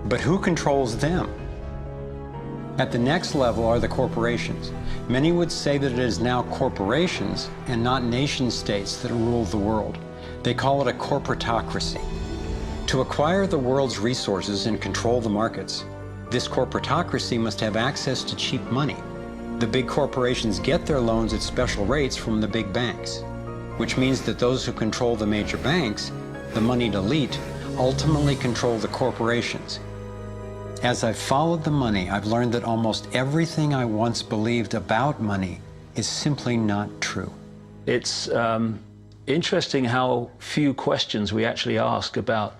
But who controls them? At the next level are the corporations. Many would say that it is now corporations and not nation states that rule the world. They call it a corporatocracy. To acquire the world's resources and control the markets, this corporatocracy must have access to cheap money. The big corporations get their loans at special rates from the big banks, which means that those who control the major banks, the moneyed elite, ultimately control the corporations. As I've followed the money, I've learned that almost everything I once believed about money is simply not true. It's interesting how few questions we actually ask about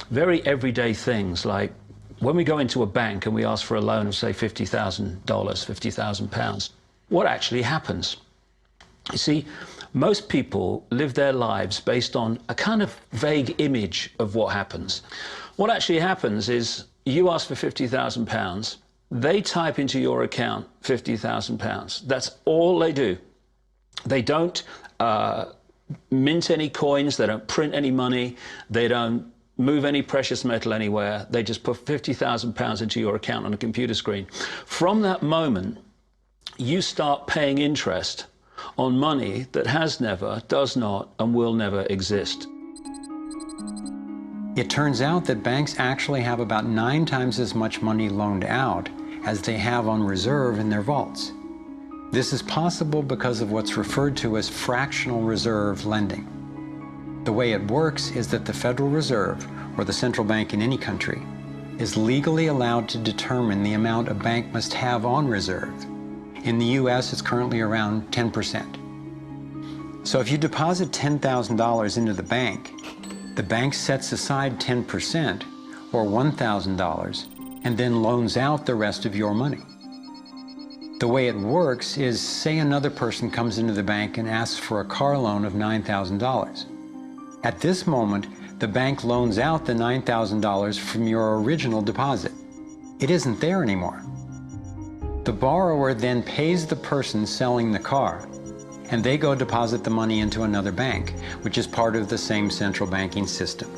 very everyday things, like when we go into a bank and we ask for a loan of, say, $50,000, £50,000, what actually happens? You see, most people live their lives based on a kind of vague image of what happens. What actually happens is you ask for £50,000, they type into your account £50,000. That's all they do. They don't mint any coins, they don't print any money, they don't move any precious metal anywhere. They just put £50,000 into your account on a computer screen. From that moment, you start paying interest on money that has never, does not, and will never exist. It turns out that banks actually have about 9 times as much money loaned out as they have on reserve in their vaults. This is possible because of what's referred to as fractional reserve lending. The way it works is that the Federal Reserve, or the central bank in any country, is legally allowed to determine the amount a bank must have on reserve. In the US, it's currently around 10%. So if you deposit $10,000 into the bank sets aside 10%, or $1,000, and then loans out the rest of your money. The way it works is, say another person comes into the bank and asks for a car loan of $9,000. At this moment, the bank loans out the $9,000 from your original deposit. It isn't there anymore. The borrower then pays the person selling the car, and they go deposit the money into another bank, which is part of the same central banking system.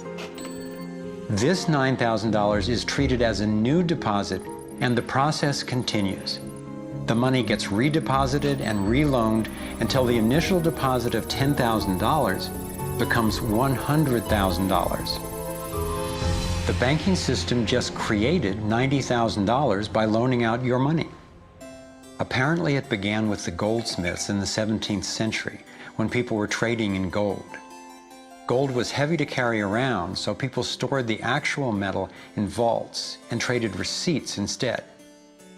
This $9,000 is treated as a new deposit, and the process continues. The money gets redeposited and reloaned until the initial deposit of $10,000 becomes $100,000. The banking system just created $90,000 by loaning out your money. Apparently it began with the goldsmiths in the 17th century when people were trading in gold. Gold was heavy to carry around, so people stored the actual metal in vaults and traded receipts instead.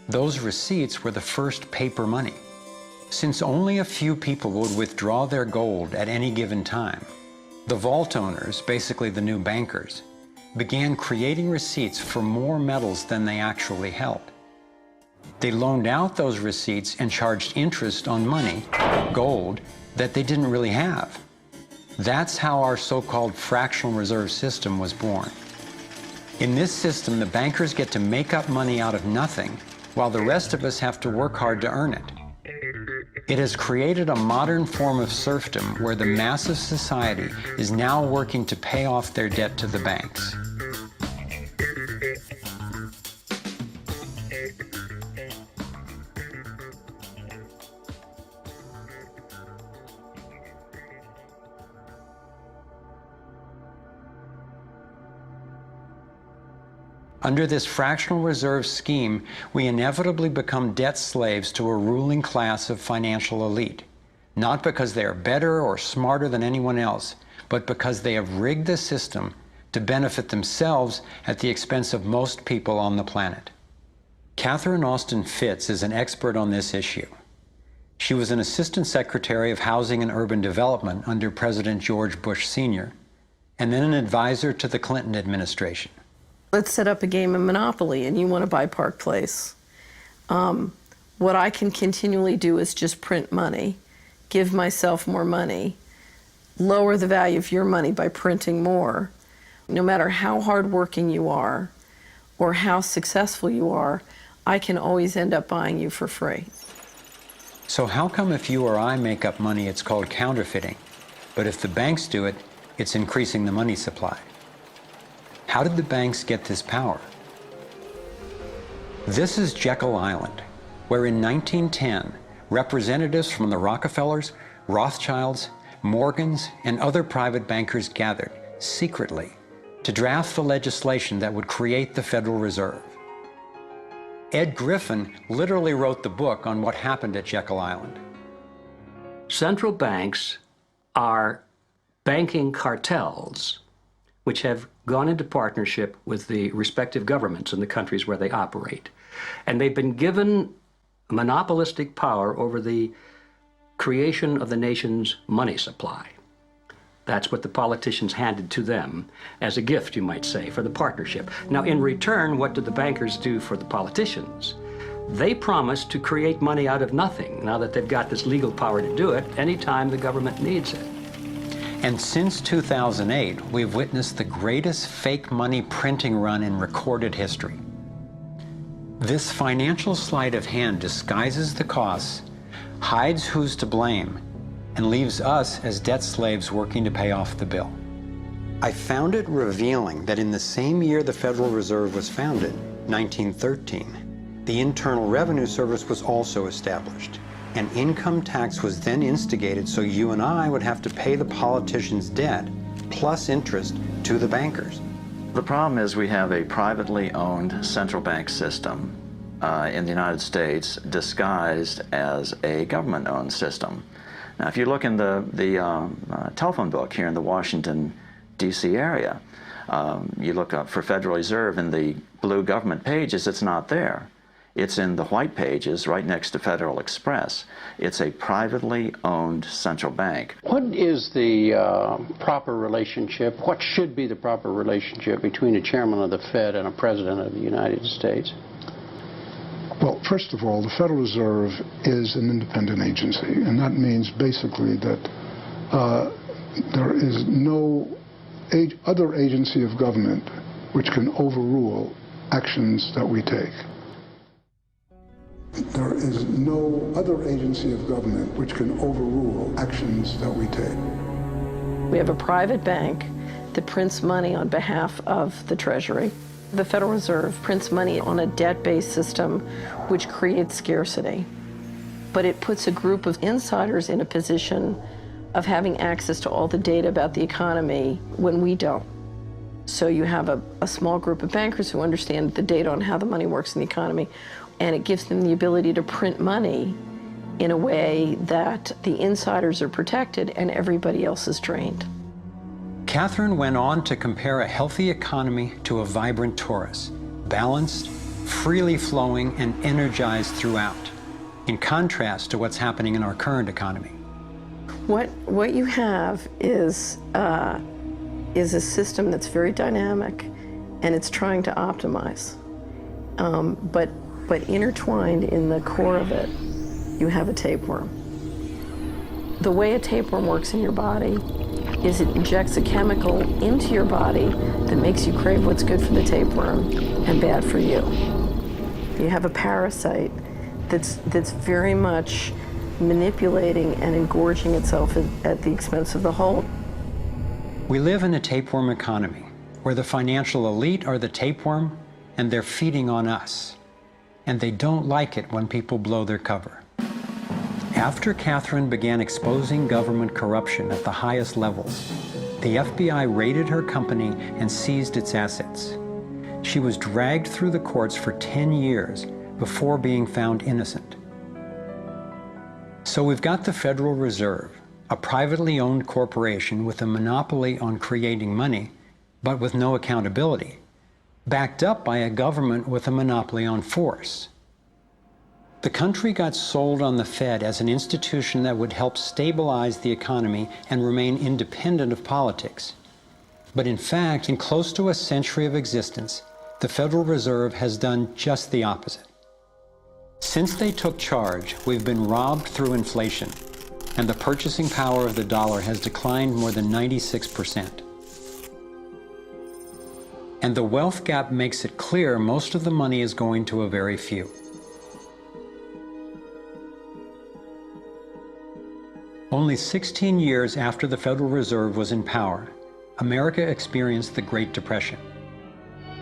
Those receipts were the first paper money. Since only a few people would withdraw their gold at any given time, the vault owners, basically the new bankers, began creating receipts for more metals than they actually held. They loaned out those receipts and charged interest on money, gold, that they didn't really have. That's how our so-called fractional reserve system was born. In this system, the bankers get to make up money out of nothing, while the rest of us have to work hard to earn it. It has created a modern form of serfdom where the mass of society is now working to pay off their debt to the banks. Under this fractional reserve scheme, we inevitably become debt slaves to a ruling class of financial elite, not because they are better or smarter than anyone else, but because they have rigged the system to benefit themselves at the expense of most people on the planet. Catherine Austin Fitts is an expert on this issue. She was an Assistant Secretary of Housing and Urban Development under President George Bush Sr., and then an advisor to the Clinton administration. Let's set up a game of Monopoly and you want to buy Park Place. What I can continually do is just print money, give myself more money, lower the value of your money by printing more. No matter how hardworking you are or how successful you are, I can always end up buying you for free. So how come if you or I make up money, it's called counterfeiting, but if the banks do it, it's increasing the money supply? How did the banks get this power? This is Jekyll Island, where in 1910, representatives from the Rockefellers, Rothschilds, Morgans, and other private bankers gathered secretly to draft the legislation that would create the Federal Reserve. Ed Griffin literally wrote the book on what happened at Jekyll Island. Central banks are banking cartels which have gone into partnership with the respective governments in the countries where they operate. And they've been given monopolistic power over the creation of the nation's money supply. That's what the politicians handed to them as a gift, you might say, for the partnership. Now, in return, what did the bankers do for the politicians? They promised to create money out of nothing, now that they've got this legal power to do it anytime the government needs it. And since 2008, we've witnessed the greatest fake money printing run in recorded history. This financial sleight of hand disguises the costs, hides who's to blame, and leaves us as debt slaves working to pay off the bill. I found it revealing that in the same year the Federal Reserve was founded, 1913, the Internal Revenue Service was also established. An income tax was then instigated so you and I would have to pay the politicians' debt plus interest to the bankers. The problem is we have a privately owned central bank system in the United States disguised as a government-owned system. Now, if you look in the telephone book here in the Washington, D.C. area, you look up for Federal Reserve in the blue government pages, it's not there. It's in the white pages right next to Federal Express. It's a privately owned central bank. What is the proper relationship, what should be the proper relationship between a chairman of the Fed and a president of the United States? Well, first of all, the Federal Reserve is an independent agency, and that means basically that there is no other agency of government which can overrule actions that we take. There is no other agency of government which can overrule actions that we take. We have a private bank that prints money on behalf of the Treasury. The Federal Reserve prints money on a debt-based system which creates scarcity. But it puts a group of insiders in a position of having access to all the data about the economy when we don't. So you have a small group of bankers who understand the data on how the money works in the economy, and it gives them the ability to print money in a way that the insiders are protected and everybody else is drained. Catherine went on to compare a healthy economy to a vibrant torus, balanced, freely flowing, and energized throughout, in contrast to what's happening in our current economy. What you have is a system that's very dynamic, and it's trying to optimize. But but intertwined in the core of it, you have a tapeworm. The way a tapeworm works in your body is it injects a chemical into your body that makes you crave what's good for the tapeworm and bad for you. You have a parasite that's very much manipulating and engorging itself at the expense of the whole. We live in a tapeworm economy where the financial elite are the tapeworm and they're feeding on us. And they don't like it when people blow their cover. After Catherine began exposing government corruption at the highest levels, the FBI raided her company and seized its assets. She was dragged through the courts for 10 years before being found innocent. So we've got the Federal Reserve, a privately owned corporation with a monopoly on creating money, but with no accountability, backed up by a government with a monopoly on force. The country got sold on the Fed as an institution that would help stabilize the economy and remain independent of politics. But in fact, in close to a century of existence, the Federal Reserve has done just the opposite. Since they took charge, we've been robbed through inflation, and the purchasing power of the dollar has declined more than 96%. And the wealth gap makes it clear most of the money is going to a very few. Only 16 years after the Federal Reserve was in power, America experienced the Great Depression.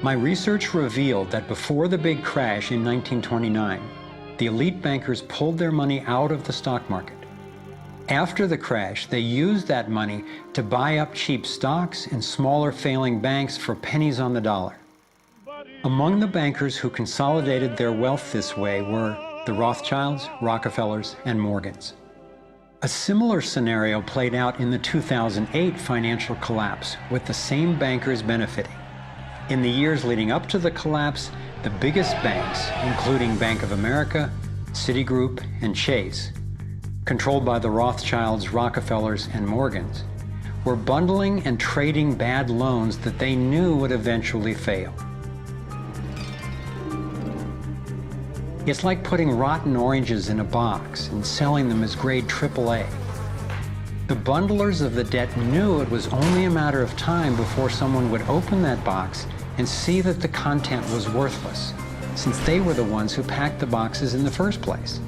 My research revealed that before the big crash in 1929, the elite bankers pulled their money out of the stock market. After the crash, they used that money to buy up cheap stocks and smaller failing banks for pennies on the dollar. Among the bankers who consolidated their wealth this way were the Rothschilds, Rockefellers, and Morgans. A similar scenario played out in the 2008 financial collapse, with the same bankers benefiting. In the years leading up to the collapse, the biggest banks, including Bank of America, Citigroup, and Chase, controlled by the Rothschilds, Rockefellers, and Morgans, were bundling and trading bad loans that they knew would eventually fail. It's like putting rotten oranges in a box and selling them as grade AAA. The bundlers of the debt knew it was only a matter of time before someone would open that box and see that the content was worthless, since they were the ones who packed the boxes in the first place.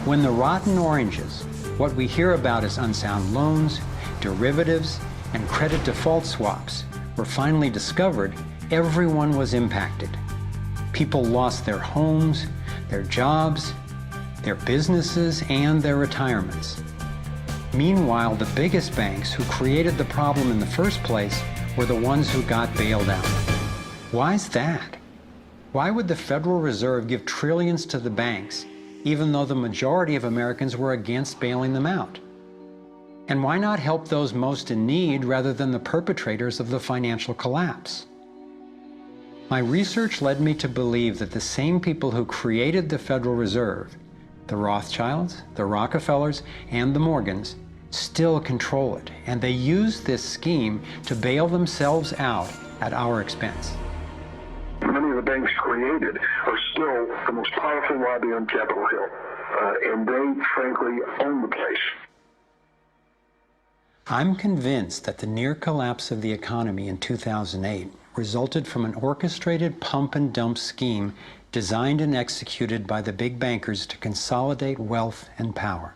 When the rotten oranges, what we hear about as unsound loans, derivatives, and credit default swaps, were finally discovered, everyone was impacted. People lost their homes, their jobs, their businesses, and their retirements. Meanwhile, the biggest banks who created the problem in the first place were the ones who got bailed out. Why's that? Why would the Federal Reserve give trillions to the banks, even though the majority of Americans were against bailing them out? And why not help those most in need rather than the perpetrators of the financial collapse? My research led me to believe that the same people who created the Federal Reserve, the Rothschilds, the Rockefellers, and the Morgans, still control it, and they use this scheme to bail themselves out at our expense. Many of the banks created are still the most powerful lobby on Capitol Hill, and they, frankly, own the place. I'm convinced that the near collapse of the economy in 2008 resulted from an orchestrated pump and dump scheme designed and executed by the big bankers to consolidate wealth and power.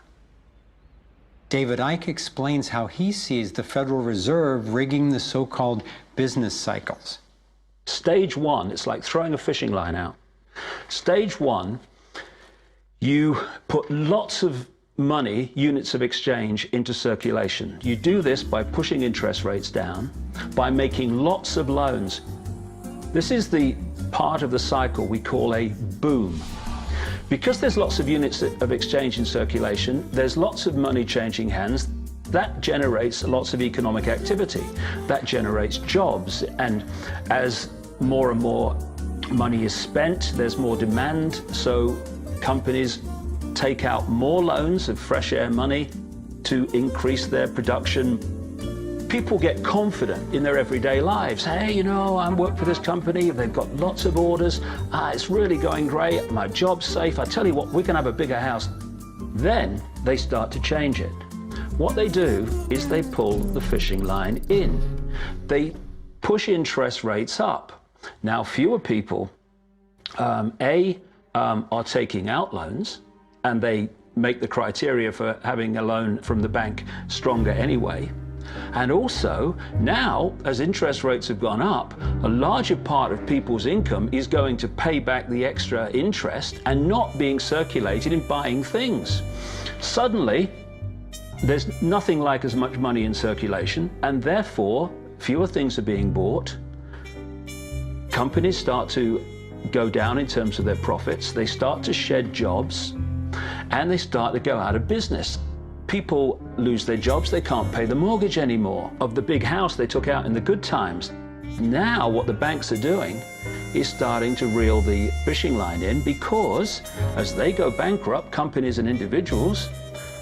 David Icke explains how he sees the Federal Reserve rigging the so-called business cycles. Stage one, it's like throwing a fishing line out. Stage one, you put lots of money, units of exchange, into circulation. You do this by pushing interest rates down, by making lots of loans. This is the part of the cycle we call a boom. Because there's lots of units of exchange in circulation, there's lots of money changing hands. That generates lots of economic activity. That generates jobs. And as more and more money is spent, there's more demand. So companies take out more loans of fresh air money to increase their production. people get confident in their everyday lives. Hey, you know, I work for this company, they've got lots of orders, it's really going great, my job's safe, I tell you what, we can have a bigger house. Then they start to change it. What they do is they pull the fishing line in. They push interest rates up. Now, fewer people, are taking out loans, and they make the criteria for having a loan from the bank stronger anyway. And also, now, as interest rates have gone up, a larger part of people's income is going to pay back the extra interest and not being circulated in buying things. Suddenly, there's nothing like as much money in circulation, and therefore, fewer things are being bought. Companies start to go down in terms of their profits. They start to shed jobs, and they start to go out of business. People lose their jobs, they can't pay the mortgage anymore of the big house they took out in the good times. Now what the banks are doing is starting to reel the fishing line in, because as they go bankrupt, companies and individuals,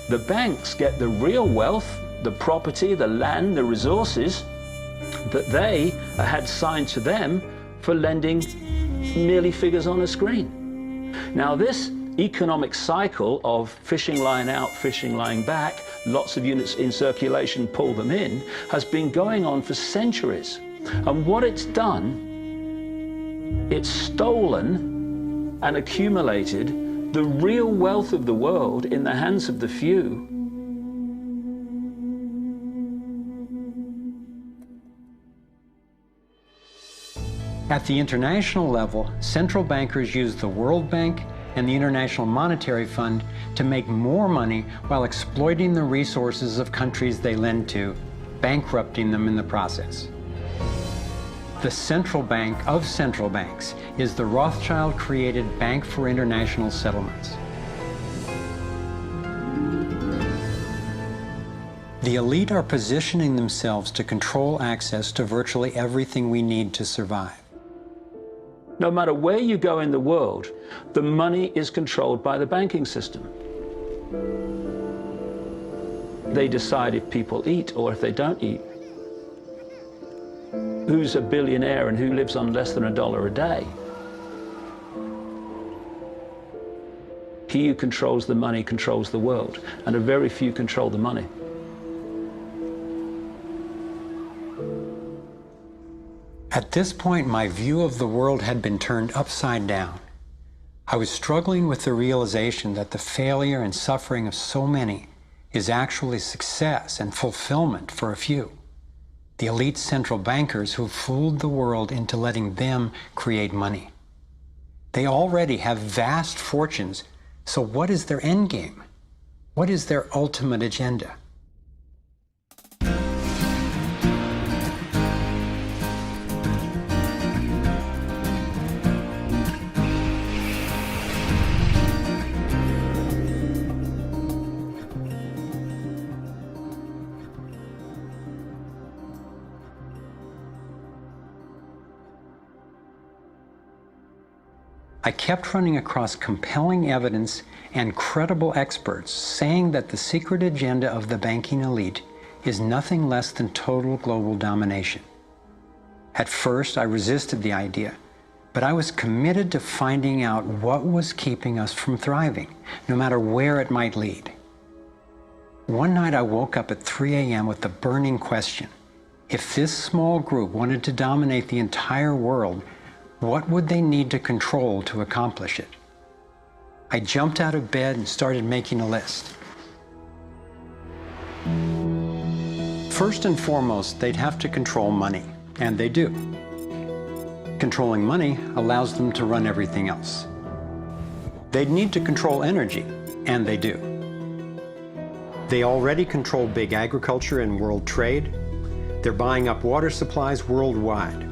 the banks get the real wealth, the property, the land, the resources that they had signed to them for lending merely figures on a screen. Now this economic cycle of fishing line out, fishing line back, lots of units in circulation, pull them in, has been going on for centuries. And what it's done, it's stolen and accumulated the real wealth of the world in the hands of the few. At the international level, central bankers use the World Bank and the International Monetary Fund to make more money while exploiting the resources of countries they lend to, bankrupting them in the process. The central bank of central banks is the Rothschild-created Bank for International Settlements. The elite are positioning themselves to control access to virtually everything we need to survive. No matter where you go in the world, the money is controlled by the banking system. They decide if people eat or if they don't eat. Who's a billionaire and who lives on less than $1 a day? He who controls the money controls the world, and a very few control the money. At this point, my view of the world had been turned upside down. I was struggling with the realization that the failure and suffering of so many is actually success and fulfillment for a few. The elite central bankers who fooled the world into letting them create money. They already have vast fortunes, so what is their end game? What is their ultimate agenda? I kept running across compelling evidence and credible experts saying that the secret agenda of the banking elite is nothing less than total global domination. At first, I resisted the idea, but I was committed to finding out what was keeping us from thriving, no matter where it might lead. One night I woke up at 3 a.m. with the burning question: if this small group wanted to dominate the entire world, what would they need to control to accomplish it? I jumped out of bed and started making a list. First and foremost, they'd have to control money, and they do. Controlling money allows them to run everything else. They'd need to control energy, and they do. They already control big agriculture and world trade. They're buying up water supplies worldwide.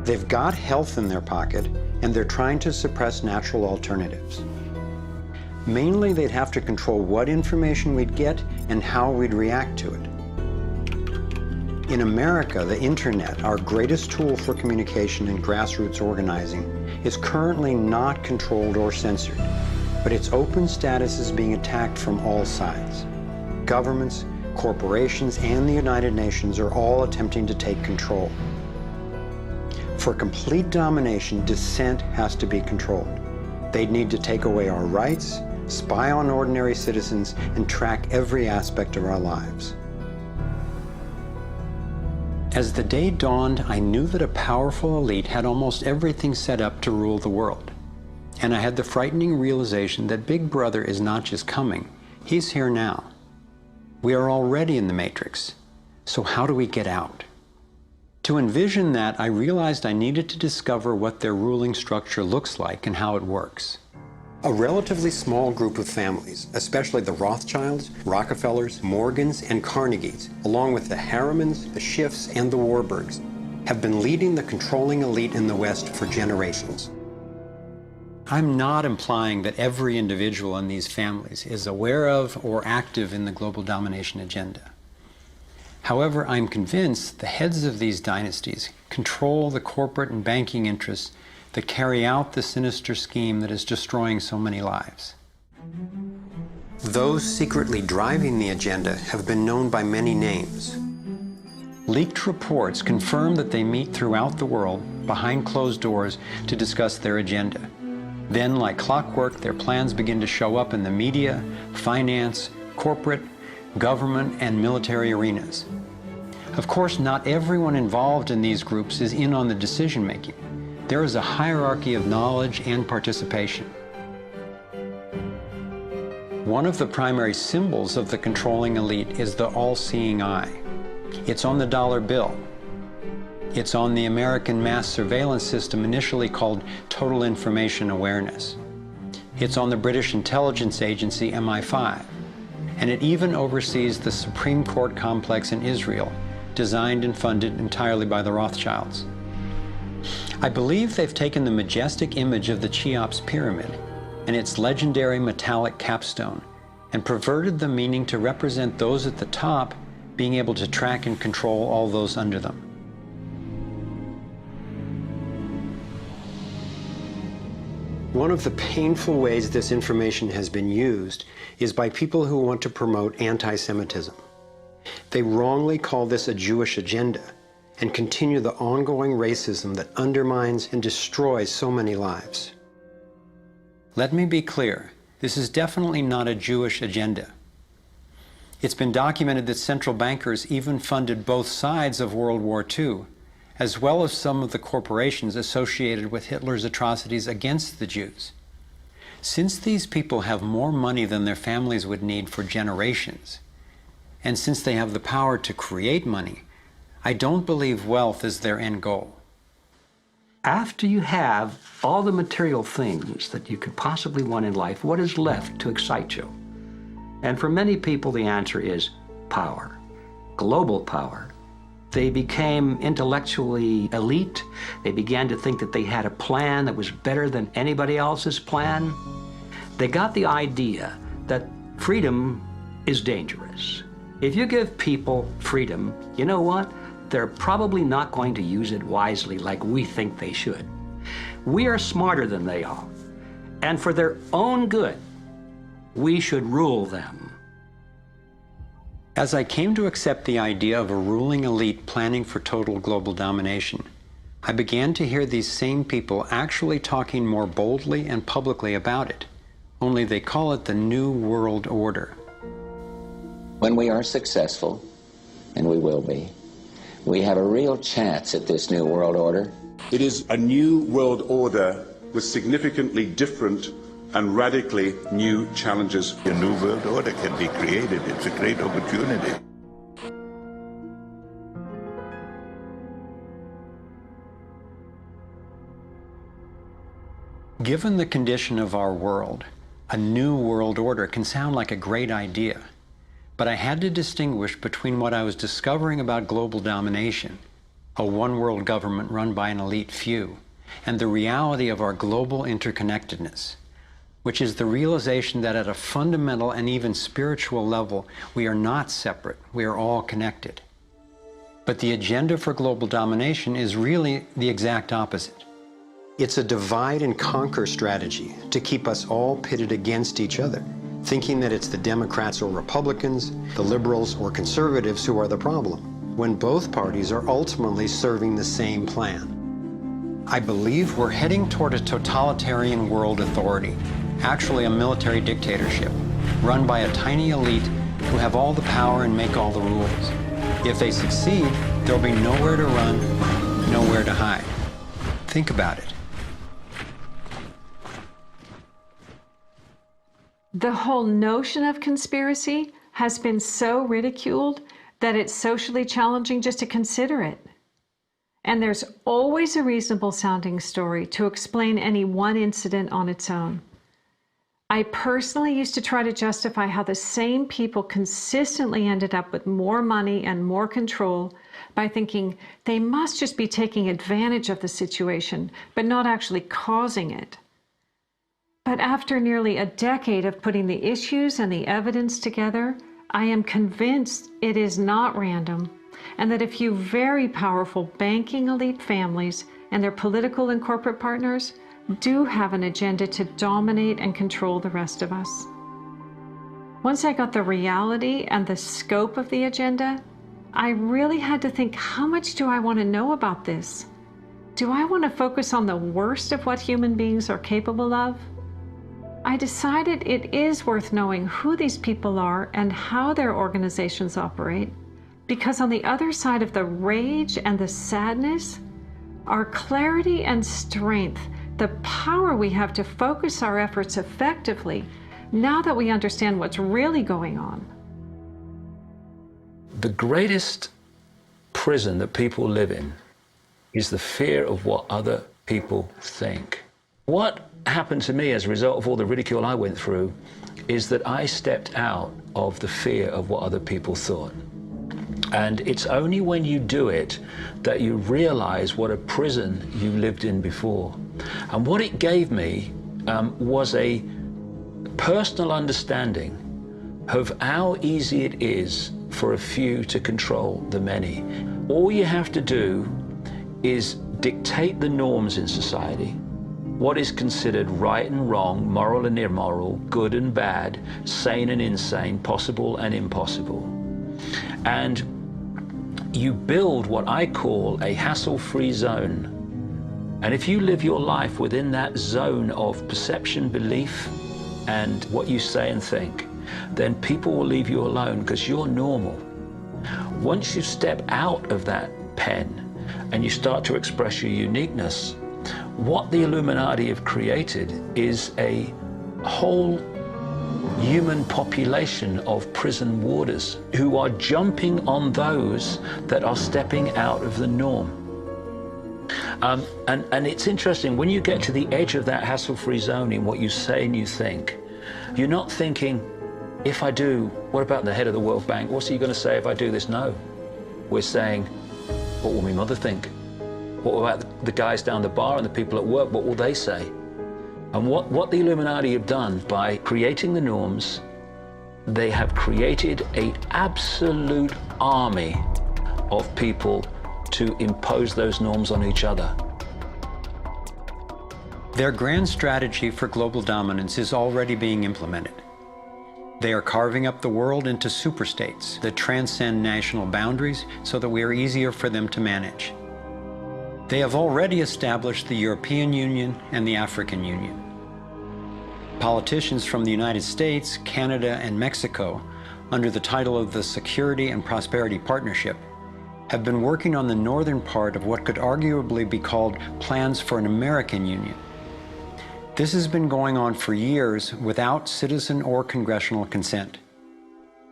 They've got health in their pocket, and they're trying to suppress natural alternatives. Mainly, they'd have to control what information we'd get and how we'd react to it. In America, the internet, our greatest tool for communication and grassroots organizing, is currently not controlled or censored, but its open status is being attacked from all sides. Governments, corporations, and the United Nations are all attempting to take control. For complete domination, dissent has to be controlled. They'd need to take away our rights, spy on ordinary citizens, and track every aspect of our lives. As the day dawned, I knew that a powerful elite had almost everything set up to rule the world. And I had the frightening realization that Big Brother is not just coming, he's here now. We are already in the Matrix. So how do we get out? To envision that, I realized I needed to discover what their ruling structure looks like and how it works. A relatively small group of families, especially the Rothschilds, Rockefellers, Morgans, and Carnegies, along with the Harrimans, the Schiffs, and the Warburgs, have been leading the controlling elite in the West for generations. I'm not implying that every individual in these families is aware of or active in the global domination agenda. However, I'm convinced the heads of these dynasties control the corporate and banking interests that carry out the sinister scheme that is destroying so many lives. Those secretly driving the agenda have been known by many names. Leaked reports confirm that they meet throughout the world behind closed doors to discuss their agenda. Then, like clockwork, their plans begin to show up in the media, finance, corporate, government, and military arenas. Of course, not everyone involved in these groups is in on the decision-making. There is a hierarchy of knowledge and participation. One of the primary symbols of the controlling elite is the all-seeing eye. It's on the dollar bill. It's on the American mass surveillance system initially called Total Information Awareness. It's on the British intelligence agency MI5. And it even oversees the Supreme Court complex in Israel, designed and funded entirely by the Rothschilds. I believe they've taken the majestic image of the Cheops pyramid and its legendary metallic capstone and perverted the meaning to represent those at the top being able to track and control all those under them. One of the painful ways this information has been used is by people who want to promote anti-Semitism. They wrongly call this a Jewish agenda and continue the ongoing racism that undermines and destroys so many lives. Let me be clear, this is definitely not a Jewish agenda. It's been documented that central bankers even funded both sides of World War II, as well as some of the corporations associated with Hitler's atrocities against the Jews. Since these people have more money than their families would need for generations, and since they have the power to create money, I don't believe wealth is their end goal. After you have all the material things that you could possibly want in life, what is left to excite you? And for many people, the answer is power, global power. They became intellectually elite. They began to think that they had a plan that was better than anybody else's plan. They got the idea that freedom is dangerous. If you give people freedom, you know what? They're probably not going to use it wisely like we think they should. We are smarter than they are. And for their own good, we should rule them. As I came to accept the idea of a ruling elite planning for total global domination, I began to hear these same people actually talking more boldly and publicly about it, only they call it the New World Order. When we are successful, and we will be, we have a real chance at this New World Order. It is a new world order with significantly different and radically new challenges. A new world order can be created. It's a great opportunity. Given the condition of our world, a new world order can sound like a great idea. But I had to distinguish between what I was discovering about global domination, a one-world government run by an elite few, and the reality of our global interconnectedness, which is the realization that at a fundamental and even spiritual level, we are not separate, we are all connected. But the agenda for global domination is really the exact opposite. It's a divide and conquer strategy to keep us all pitted against each other, thinking that it's the Democrats or Republicans, the liberals or conservatives who are the problem, when both parties are ultimately serving the same plan. I believe we're heading toward a totalitarian world authority, actually a military dictatorship, run by a tiny elite who have all the power and make all the rules. If they succeed, there'll be nowhere to run, nowhere to hide. Think about it. The whole notion of conspiracy has been so ridiculed that it's socially challenging just to consider it. And there's always a reasonable sounding story to explain any one incident on its own. I personally used to try to justify how the same people consistently ended up with more money and more control by thinking they must just be taking advantage of the situation, but not actually causing it. But after nearly a decade of putting the issues and the evidence together, I am convinced it is not random, and that a few very powerful banking elite families and their political and corporate partners do have an agenda to dominate and control the rest of us. Once I got the reality and the scope of the agenda, I really had to think, how much do I want to know about this? Do I want to focus on the worst of what human beings are capable of? I decided it is worth knowing who these people are and how their organizations operate, because on the other side of the rage and the sadness are clarity and strength, the power we have to focus our efforts effectively now that we understand what's really going on. The greatest prison that people live in is the fear of what other people think. What happened to me as a result of all the ridicule I went through is that I stepped out of the fear of what other people thought. And it's only when you do it that you realize what a prison you lived in before. And what it gave me was a personal understanding of how easy it is for a few to control the many. All you have to do is dictate the norms in society. What is considered right and wrong, moral and immoral, good and bad, sane and insane, possible and impossible. And you build what I call a hassle-free zone. And if you live your life within that zone of perception, belief, and what you say and think, then people will leave you alone because you're normal. Once you step out of that pen and you start to express your uniqueness, what the Illuminati have created is a whole human population of prison warders who are jumping on those that are stepping out of the norm. And it's interesting, when you get to the edge of that hassle-free zone in what you say and you think, you're not thinking, if I do, what about the head of the World Bank? What's he going to say if I do this? No. We're saying, what will my mother think? What about the guys down the bar and the people at work? What will they say? And what the Illuminati have done by creating the norms, they have created an absolute army of people to impose those norms on each other. Their grand strategy for global dominance is already being implemented. They are carving up the world into superstates that transcend national boundaries so that we are easier for them to manage. They have already established the European Union and the African Union. Politicians from the United States, Canada, and Mexico, under the title of the Security and Prosperity Partnership, have been working on the northern part of what could arguably be called plans for an American Union. This has been going on for years without citizen or congressional consent.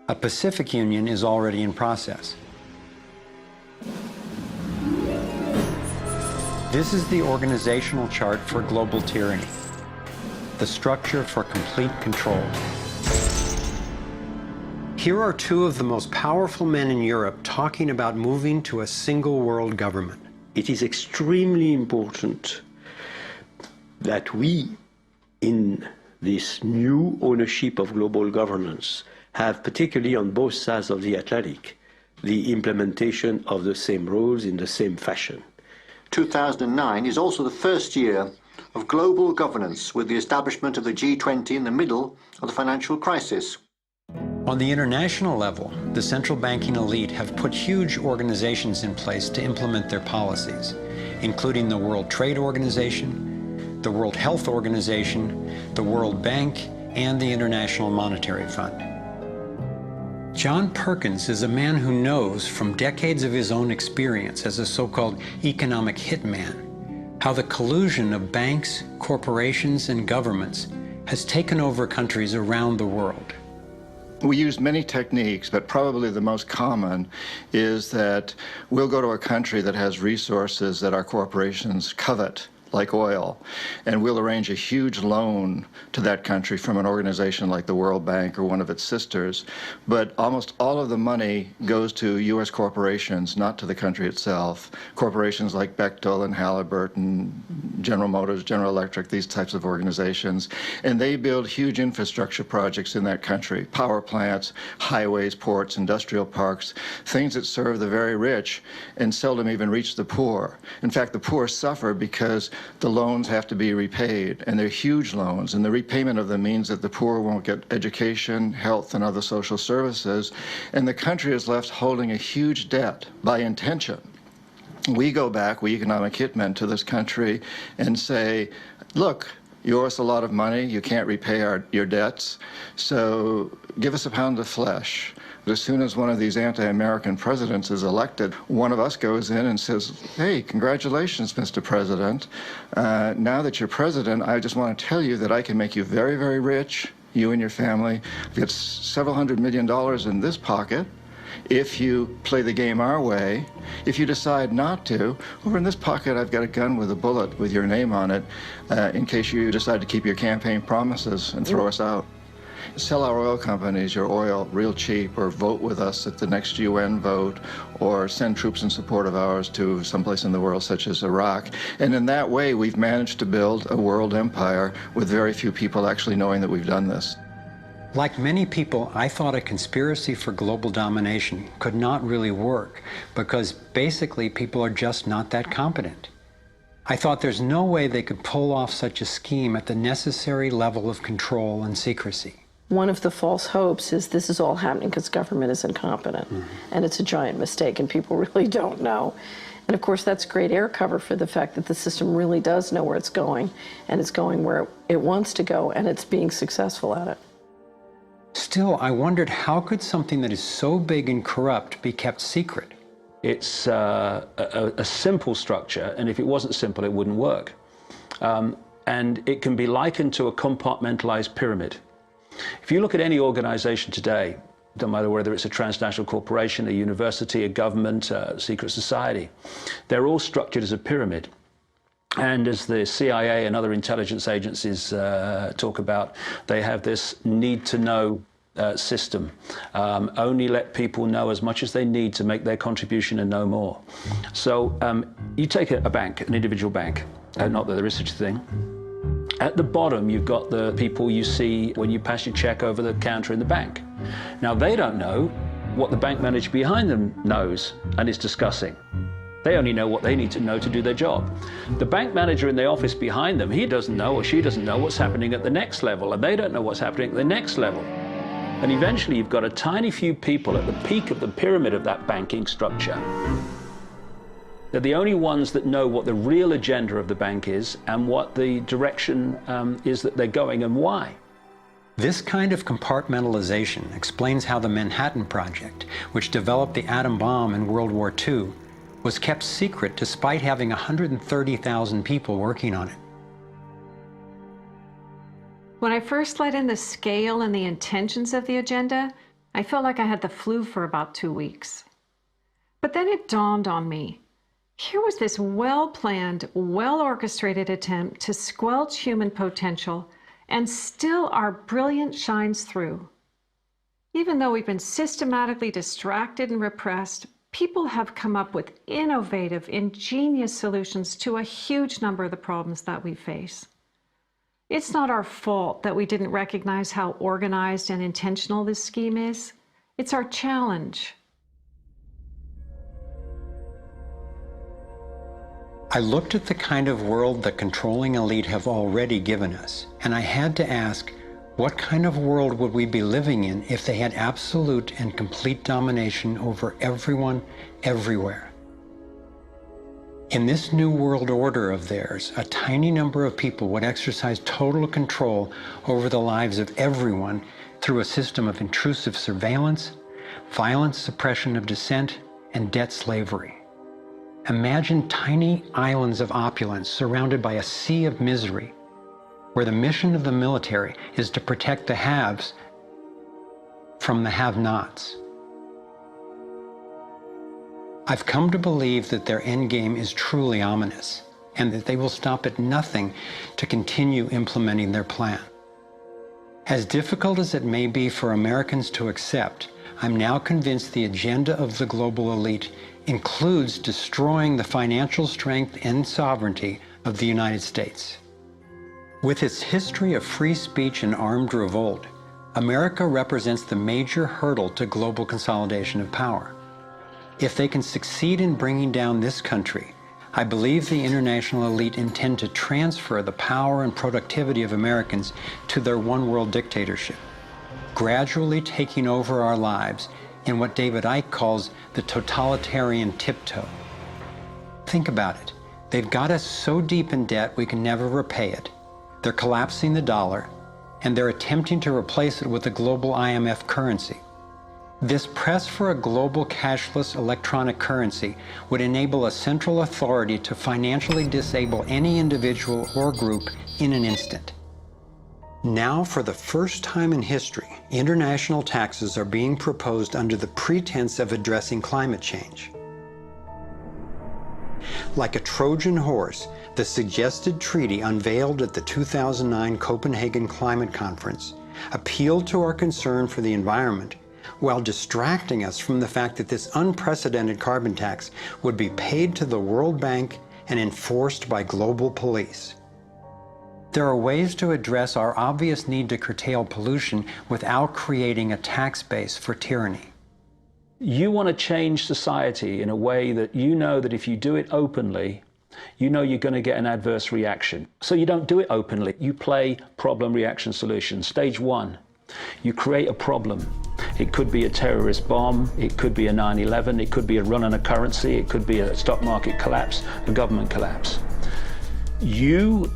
A Pacific Union is already in process. This is the organizational chart for global tyranny, the structure for complete control. Here are two of the most powerful men in Europe talking about moving to a single world government. It is extremely important that we, in this new ownership of global governance, have, particularly on both sides of the Atlantic, the implementation of the same rules in the same fashion. 2009 is also the first year of global governance with the establishment of the G20 in the middle of the financial crisis. On the international level, the central banking elite have put huge organizations in place to implement their policies, including the World Trade Organization, the World Health Organization, the World Bank, and the International Monetary Fund. John Perkins is a man who knows from decades of his own experience as a so-called economic hitman how the collusion of banks, corporations, and governments has taken over countries around the world. We use many techniques, but probably the most common is that we'll go to a country that has resources that our corporations covet, like oil, and we'll arrange a huge loan to that country from an organization like the World Bank or one of its sisters. But almost all of the money goes to U.S. corporations, not to the country itself. Corporations like Bechtel and Halliburton, General Motors, General Electric, these types of organizations. And they build huge infrastructure projects in that country, power plants, highways, ports, industrial parks, things that serve the very rich and seldom even reach the poor. In fact, the poor suffer because the loans have to be repaid, and they're huge loans, and the repayment of them means that the poor won't get education, health, and other social services, and the country is left holding a huge debt by intention. We go back, we economic hitmen, to this country and say, look, you owe us a lot of money, you can't repay your debts, so give us a pound of flesh. As soon as one of these anti-American presidents is elected, one of us goes in and says, hey, congratulations, Mr. President. Now that you're president, I just want to tell you that I can make you very, very rich, you and your family. I've got several $100 million in this pocket. If you play the game our way, if you decide not to, over in this pocket I've got a gun with a bullet with your name on it in case you decide to keep your campaign promises and throw us out. Sell our oil companies your oil real cheap, or vote with us at the next UN vote, or send troops in support of ours to someplace in the world such as Iraq. And in that way we've managed to build a world empire with very few people actually knowing that we've done this. Like many people, I thought a conspiracy for global domination could not really work because basically people are just not that competent. I thought there's no way they could pull off such a scheme at the necessary level of control and secrecy. One of the false hopes is this is all happening because government is incompetent, and it's a giant mistake, and people really don't know. And of course, that's great air cover for the fact that the system really does know where it's going, and it's going where it wants to go, and it's being successful at it. Still, I wondered how could something that is so big and corrupt be kept secret? It's a simple structure, and if it wasn't simple, it wouldn't work. And it can be likened to a compartmentalized pyramid. If you look at any organization today, no matter whether it's a transnational corporation, a university, a government, a secret society, they're all structured as a pyramid. And as the CIA and other intelligence agencies talk about, they have this need-to-know system. Only let people know as much as they need to make their contribution and no more. So you take a bank, an individual bank, not that there is such a thing. At the bottom, you've got the people you see when you pass your check over the counter in the bank. Now, they don't know what the bank manager behind them knows and is discussing. They only know what they need to know to do their job. The bank manager in the office behind them, he doesn't know or she doesn't know what's happening at the next level, and they don't know what's happening at the next level. And eventually, you've got a tiny few people at the peak of the pyramid of that banking structure. They're the only ones that know what the real agenda of the bank is and what the direction is that they're going and why. This kind of compartmentalization explains how the Manhattan Project, which developed the atom bomb in World War II, was kept secret despite having 130,000 people working on it. When I first let in the scale and the intentions of the agenda, I felt like I had the flu for about 2 weeks. But then it dawned on me. Here was this well-planned, well-orchestrated attempt to squelch human potential, and still our brilliance shines through. Even though we've been systematically distracted and repressed, people have come up with innovative, ingenious solutions to a huge number of the problems that we face. It's not our fault that we didn't recognize how organized and intentional this scheme is. It's our challenge. I looked at the kind of world the controlling elite have already given us, and I had to ask, what kind of world would we be living in if they had absolute and complete domination over everyone, everywhere? In this new world order of theirs, a tiny number of people would exercise total control over the lives of everyone through a system of intrusive surveillance, violent suppression of dissent, and debt slavery. Imagine tiny islands of opulence surrounded by a sea of misery, where the mission of the military is to protect the haves from the have-nots. I've come to believe that their endgame is truly ominous, and that they will stop at nothing to continue implementing their plan. As difficult as it may be for Americans to accept, I'm now convinced the agenda of the global elite includes destroying the financial strength and sovereignty of the United States. With its history of free speech and armed revolt, America represents the major hurdle to global consolidation of power. If they can succeed in bringing down this country, I believe the international elite intend to transfer the power and productivity of Americans to their one-world dictatorship, gradually taking over our lives in what David Icke calls the totalitarian tiptoe. Think about it. They've got us so deep in debt we can never repay it. They're collapsing the dollar, and they're attempting to replace it with a global IMF currency. This press for a global cashless electronic currency would enable a central authority to financially disable any individual or group in an instant. Now, for the first time in history, international taxes are being proposed under the pretense of addressing climate change. Like a Trojan horse, the suggested treaty unveiled at the 2009 Copenhagen Climate Conference appealed to our concern for the environment while distracting us from the fact that this unprecedented carbon tax would be paid to the World Bank and enforced by global police. There are ways to address our obvious need to curtail pollution without creating a tax base for tyranny. You want to change society in a way that you know that if you do it openly, you know you're going to get an adverse reaction. So you don't do it openly. You play problem, reaction, solution. Stage one, you create a problem. It could be a terrorist bomb, it could be a 9/11, it could be a run on a currency, it could be a stock market collapse, a government collapse. You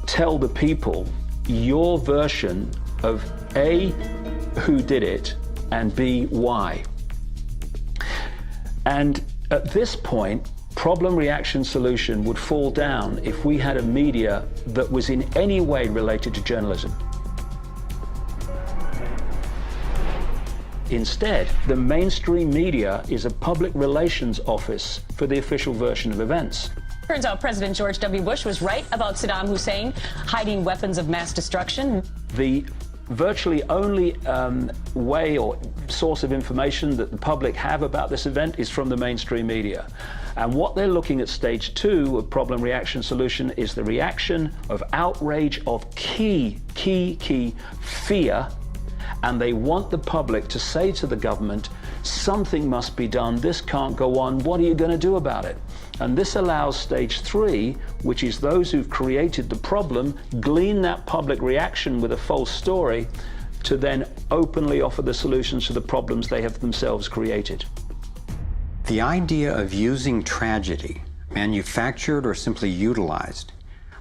tell the people your version of A, who did it, and B, why. And at this point, problem, reaction, solution would fall down if we had a media that was in any way related to journalism. Instead, the mainstream media is a public relations office for the official version of events. Turns out President George W. Bush was right about Saddam Hussein hiding weapons of mass destruction. The virtually only way or source of information that the public have about this event is from the mainstream media. And what they're looking at stage two of problem, reaction, solution is the reaction of outrage, of key fear. And they want the public to say to the government, something must be done, this can't go on, what are you going to do about it? And this allows stage three, which is those who've created the problem, glean that public reaction with a false story, to then openly offer the solutions to the problems they have themselves created. The idea of using tragedy, manufactured or simply utilized,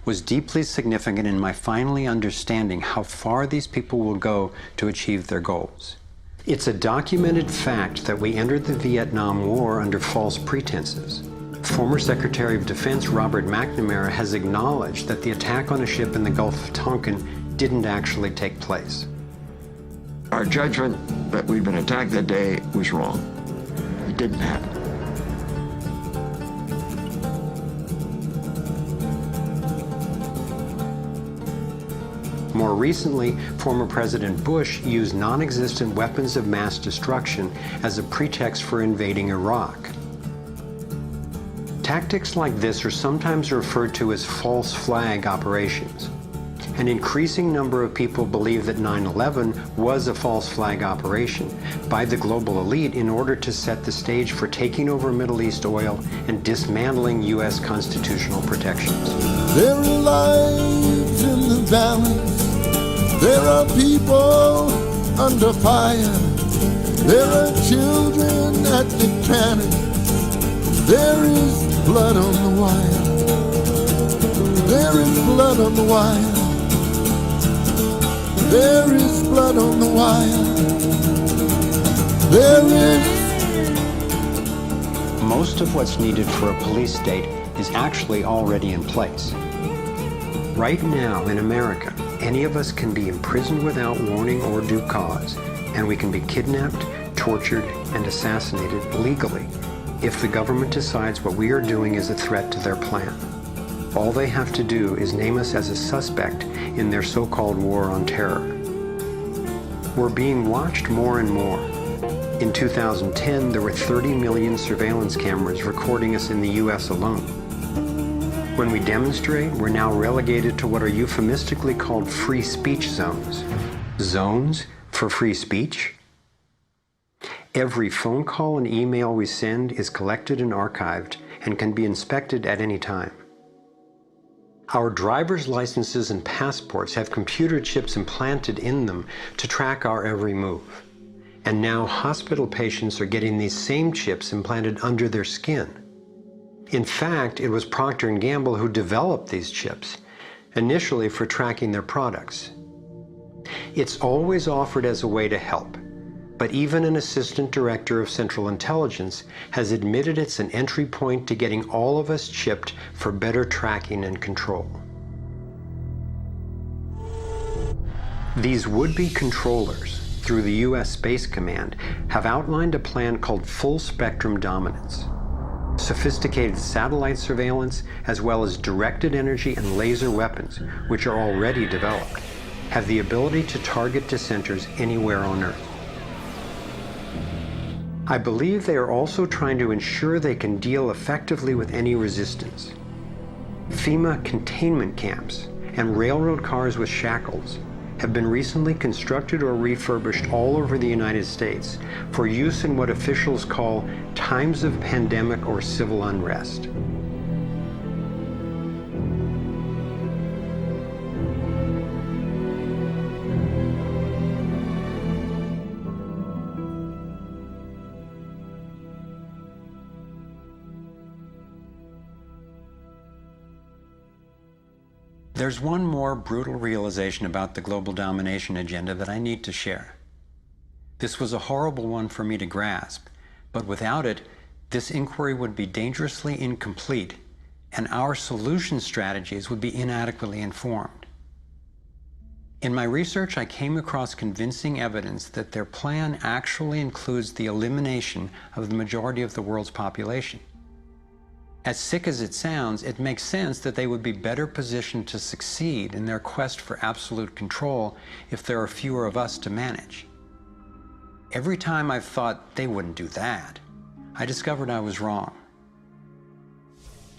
was deeply significant in my finally understanding how far these people will go to achieve their goals. It's a documented fact that we entered the Vietnam War under false pretenses. Former Secretary of Defense Robert McNamara has acknowledged that the attack on a ship in the Gulf of Tonkin didn't actually take place. Our judgment that we'd been attacked that day was wrong. It didn't happen. More recently, former President Bush used non-existent weapons of mass destruction as a pretext for invading Iraq. Tactics like this are sometimes referred to as false flag operations. An increasing number of people believe that 9/11 was a false flag operation by the global elite in order to set the stage for taking over Middle East oil and dismantling U.S. constitutional protections. There are lives in the valleys. There are people under fire. There are children at the cannon. There is blood on the wire. There is blood on the wire. There is blood on the wire. There is. Most of what's needed for a police state is actually already in place. Right now in America, any of us can be imprisoned without warning or due cause, and we can be kidnapped, tortured, and assassinated legally if the government decides what we are doing is a threat to their plan. All they have to do is name us as a suspect in their so-called war on terror. We're being watched more and more. In 2010, there were 30 million surveillance cameras recording us in the US alone. When we demonstrate, we're now relegated to what are euphemistically called free speech zones. Zones for free speech? Every phone call and email we send is collected and archived and can be inspected at any time. Our driver's licenses and passports have computer chips implanted in them to track our every move. And now hospital patients are getting these same chips implanted under their skin. In fact, it was Procter & Gamble who developed these chips, initially for tracking their products. It's always offered as a way to help, but even an assistant director of Central Intelligence has admitted it's an entry point to getting all of us chipped for better tracking and control. These would-be controllers, through the U.S. Space Command, have outlined a plan called full spectrum dominance. Sophisticated satellite surveillance, as well as directed energy and laser weapons, which are already developed, have the ability to target dissenters anywhere on Earth. I believe they are also trying to ensure they can deal effectively with any resistance. FEMA containment camps and railroad cars with shackles have been recently constructed or refurbished all over the United States for use in what officials call times of pandemic or civil unrest. There's one more brutal realization about the global domination agenda that I need to share. This was a horrible one for me to grasp, but without it, this inquiry would be dangerously incomplete, and our solution strategies would be inadequately informed. In my research, I came across convincing evidence that their plan actually includes the elimination of the majority of the world's population. As sick as it sounds, it makes sense that they would be better positioned to succeed in their quest for absolute control if there are fewer of us to manage. Every time I've thought they wouldn't do that, I discovered I was wrong.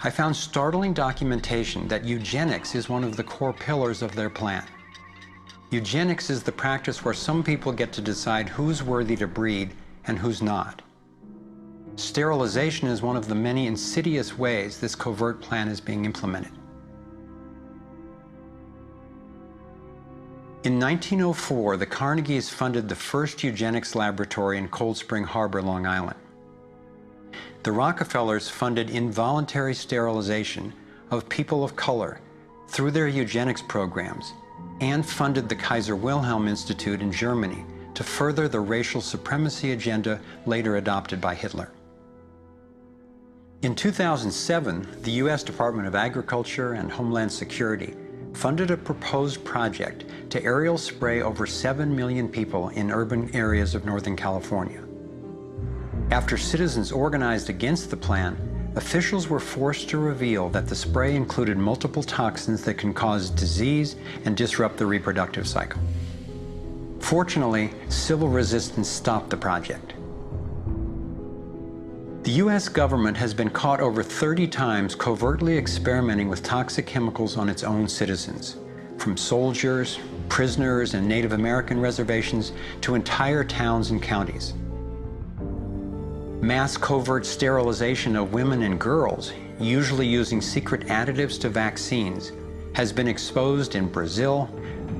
I found startling documentation that eugenics is one of the core pillars of their plan. Eugenics is the practice where some people get to decide who's worthy to breed and who's not. Sterilization is one of the many insidious ways this covert plan is being implemented. In 1904, the Carnegies funded the first eugenics laboratory in Cold Spring Harbor, Long Island. The Rockefellers funded involuntary sterilization of people of color through their eugenics programs and funded the Kaiser Wilhelm Institute in Germany to further the racial supremacy agenda later adopted by Hitler. In 2007, the U.S. Department of Agriculture and Homeland Security funded a proposed project to aerial spray over 7 million people in urban areas of Northern California. After citizens organized against the plan, officials were forced to reveal that the spray included multiple toxins that can cause disease and disrupt the reproductive cycle. Fortunately, civil resistance stopped the project. The U.S. government has been caught over 30 times covertly experimenting with toxic chemicals on its own citizens, from soldiers, prisoners, and Native American reservations to entire towns and counties. Mass covert sterilization of women and girls, usually using secret additives to vaccines, has been exposed in Brazil,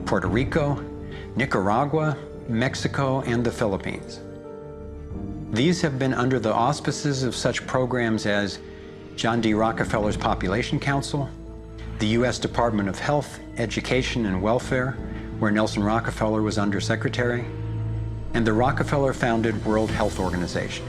Puerto Rico, Nicaragua, Mexico, and the Philippines. These have been under the auspices of such programs as John D. Rockefeller's Population Council, the U.S. Department of Health, Education, and Welfare, where Nelson Rockefeller was undersecretary, and the Rockefeller-founded World Health Organization.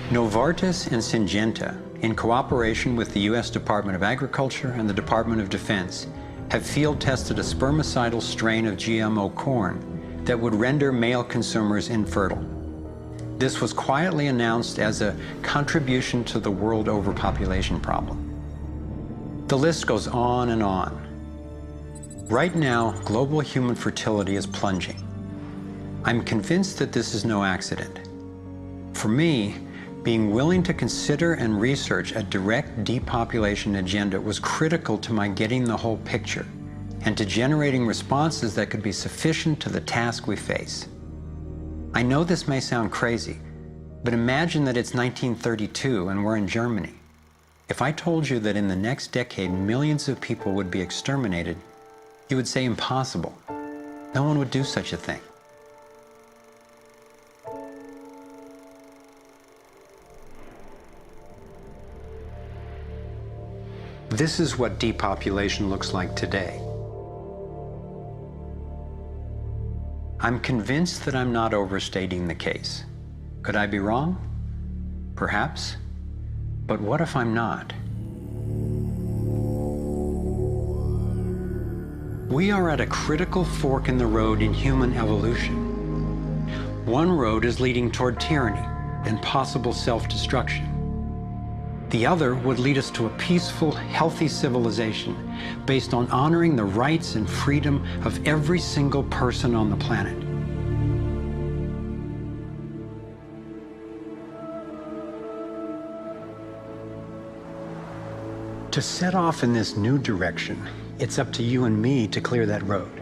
Novartis and Syngenta, in cooperation with the U.S. Department of Agriculture and the Department of Defense, have field-tested a spermicidal strain of GMO corn that would render male consumers infertile. This was quietly announced as a contribution to the world overpopulation problem. The list goes on and on. Right now, global human fertility is plunging. I'm convinced that this is no accident. For me, being willing to consider and research a direct depopulation agenda was critical to my getting the whole picture and to generating responses that could be sufficient to the task we face. I know this may sound crazy, but imagine that it's 1932 and we're in Germany. If I told you that in the next decade millions of people would be exterminated, you would say impossible. No one would do such a thing. This is what depopulation looks like today. I'm convinced that I'm not overstating the case. Could I be wrong? Perhaps. But what if I'm not? We are at a critical fork in the road in human evolution. One road is leading toward tyranny and possible self-destruction. The other would lead us to a peaceful, healthy civilization based on honoring the rights and freedom of every single person on the planet. To set off in this new direction, it's up to you and me to clear that road.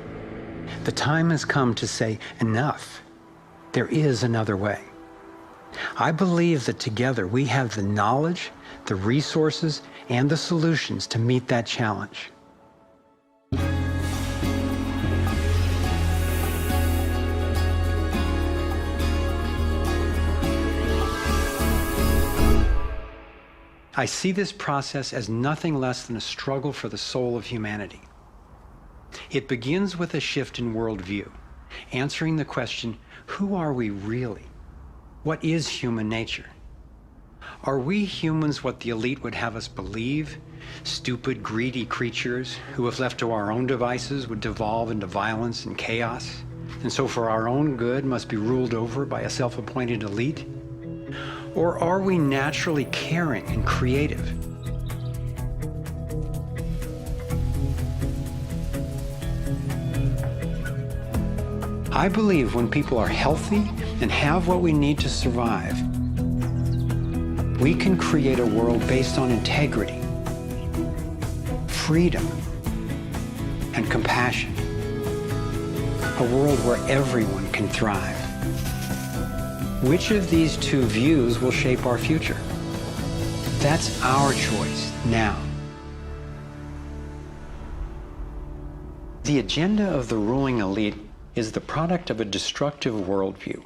The time has come to say, enough. There is another way. I believe that together we have the knowledge, the resources, and the solutions to meet that challenge. I see this process as nothing less than a struggle for the soul of humanity. It begins with a shift in worldview, answering the question, who are we really? What is human nature? Are we humans what the elite would have us believe? Stupid, greedy creatures who, if left to our own devices, would devolve into violence and chaos, and so for our own good must be ruled over by a self-appointed elite? Or are we naturally caring and creative? I believe when people are healthy and have what we need to survive, we can create a world based on integrity, freedom, and compassion. A world where everyone can thrive. Which of these two views will shape our future? That's our choice now. The agenda of the ruling elite is the product of a destructive worldview,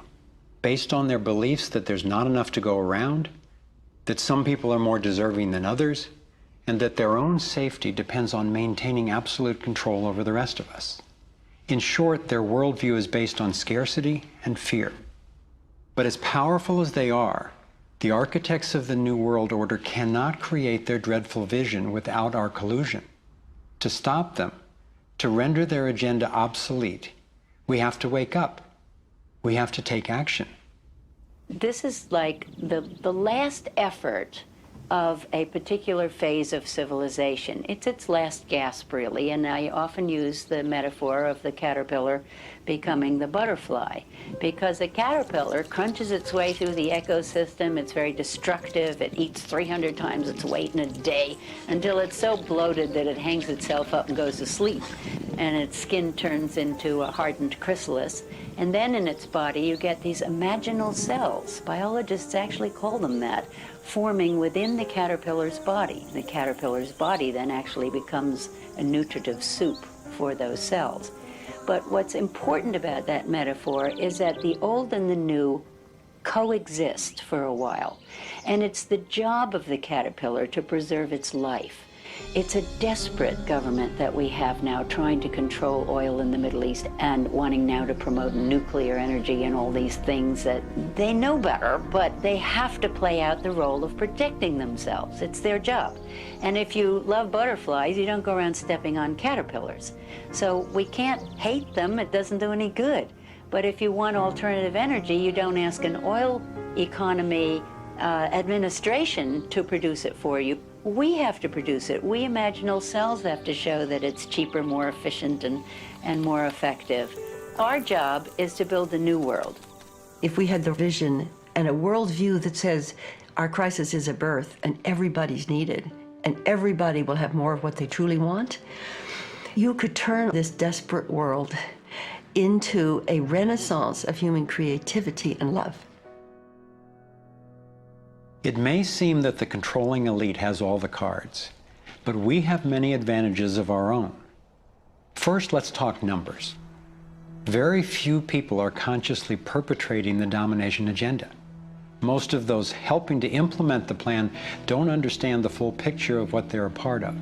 based on their beliefs that there's not enough to go around, that some people are more deserving than others, and that their own safety depends on maintaining absolute control over the rest of us. In short, their worldview is based on scarcity and fear. But as powerful as they are, the architects of the New World Order cannot create their dreadful vision without our collusion. To stop them, to render their agenda obsolete, we have to wake up. We have to take action. This is like the last effort of a particular phase of civilization. It's its last gasp, really, and I often use the metaphor of the caterpillar becoming the butterfly. Because the caterpillar crunches its way through the ecosystem, it's very destructive, it eats 300 times its weight in a day until it's so bloated that it hangs itself up and goes to sleep. And its skin turns into a hardened chrysalis. And then in its body you get these imaginal cells, biologists actually call them that, forming within the caterpillar's body. The caterpillar's body then actually becomes a nutritive soup for those cells. But what's important about that metaphor is that the old and the new coexist for a while. And it's the job of the caterpillar to preserve its life. It's a desperate government that we have now trying to control oil in the Middle East and wanting now to promote nuclear energy and all these things that they know better, but they have to play out the role of protecting themselves. It's their job. And if you love butterflies, you don't go around stepping on caterpillars. So we can't hate them, it doesn't do any good. But if you want alternative energy, you don't ask an oil economy administration to produce it for you. We have to produce it. We imaginal cells have to show that it's cheaper, more efficient, and more effective. Our job is to build a new world. If we had the vision and a worldview that says our crisis is a birth and everybody's needed and everybody will have more of what they truly want, you could turn this desperate world into a renaissance of human creativity and love. It may seem that the controlling elite has all the cards, but we have many advantages of our own. First, let's talk numbers. Very few people are consciously perpetrating the domination agenda. Most of those helping to implement the plan don't understand the full picture of what they're a part of.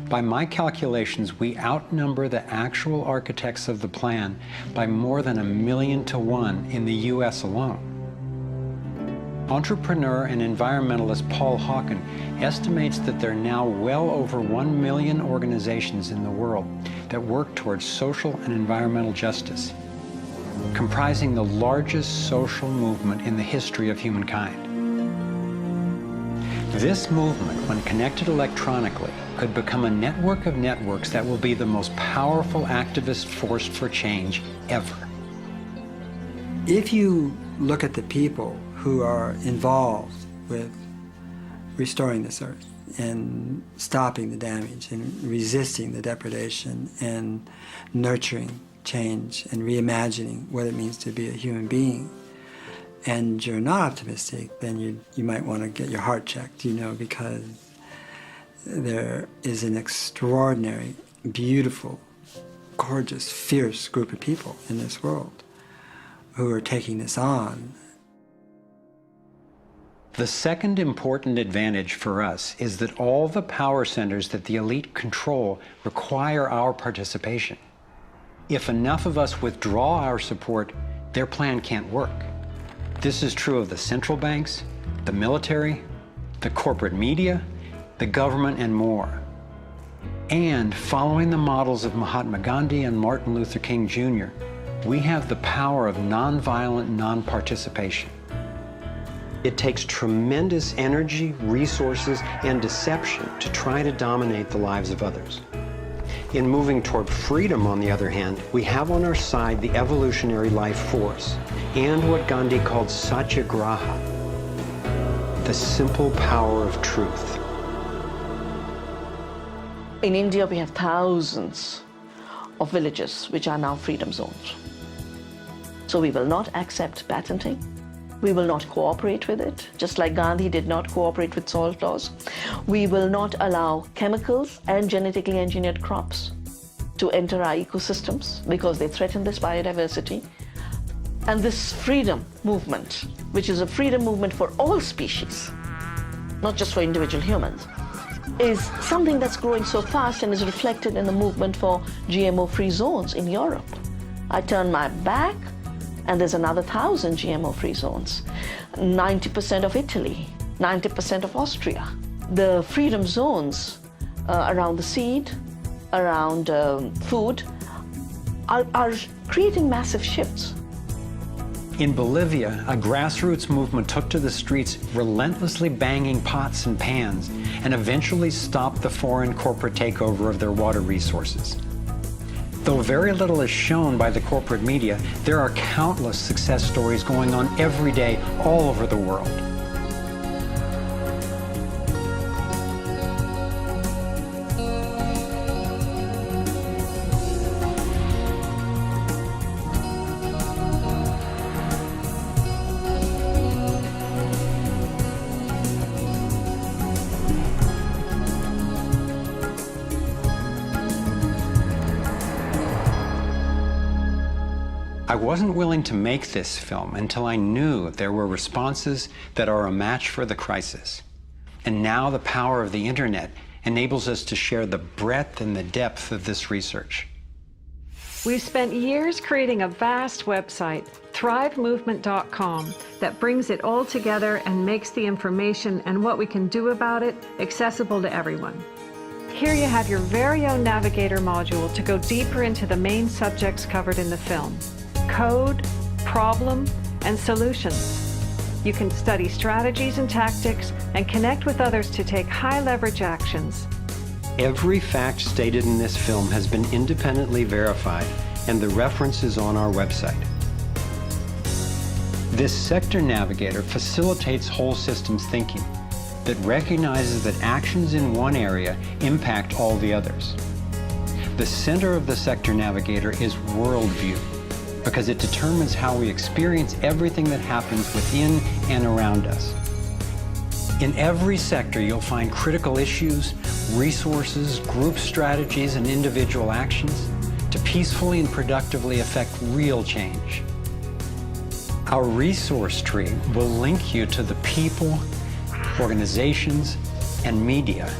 By my calculations, we outnumber the actual architects of the plan by more than 1,000,000 to 1 in the US alone. Entrepreneur and environmentalist Paul Hawken estimates that there are now well over 1 million organizations in the world that work towards social and environmental justice, comprising the largest social movement in the history of humankind. This movement, when connected electronically, could become a network of networks that will be the most powerful activist force for change ever. If you look at the people who are involved with restoring this earth and stopping the damage and resisting the depredation and nurturing change and reimagining what it means to be a human being, and you're not optimistic, then you might want to get your heart checked, because there is an extraordinary, beautiful, gorgeous, fierce group of people in this world who are taking this on. The second important advantage for us is that all the power centers that the elite control require our participation. If enough of us withdraw our support, their plan can't work. This is true of the central banks, the military, the corporate media, the government, and more. And following the models of Mahatma Gandhi and Martin Luther King Jr., we have the power of nonviolent non-participation. It takes tremendous energy, resources, and deception to try to dominate the lives of others. In moving toward freedom, on the other hand, we have on our side the evolutionary life force and what Gandhi called satyagraha, the simple power of truth. In India, we have thousands of villages which are now freedom zones. So we will not accept patenting. We will not cooperate with it, just like Gandhi did not cooperate with soil laws. We will not allow chemicals and genetically engineered crops to enter our ecosystems because they threaten this biodiversity. And this freedom movement, which is a freedom movement for all species, not just for individual humans, is something that's growing so fast and is reflected in the movement for GMO-free zones in Europe. I turn my back, and there's another 1,000 GMO-free zones. 90% of Italy, 90% of Austria. The freedom zones around the seed, around food, are creating massive shifts. In Bolivia, a grassroots movement took to the streets, relentlessly banging pots and pans, and eventually stopped the foreign corporate takeover of their water resources. Though very little is shown by the corporate media, there are countless success stories going on every day all over the world. I wasn't willing to make this film until I knew there were responses that are a match for the crisis. And now the power of the internet enables us to share the breadth and the depth of this research. We've spent years creating a vast website, thrivemovement.com, that brings it all together and makes the information and what we can do about it accessible to everyone. Here you have your very own Navigator module to go deeper into the main subjects covered in the film: code, problem, and solutions. You can study strategies and tactics and connect with others to take high-leverage actions. Every fact stated in this film has been independently verified, and the reference is on our website. This sector navigator facilitates whole systems thinking that recognizes that actions in one area impact all the others. The center of the sector navigator is worldview, because it determines how we experience everything that happens within and around us. In every sector, you'll find critical issues, resources, group strategies, and individual actions to peacefully and productively affect real change. Our resource tree will link you to the people, organizations, and media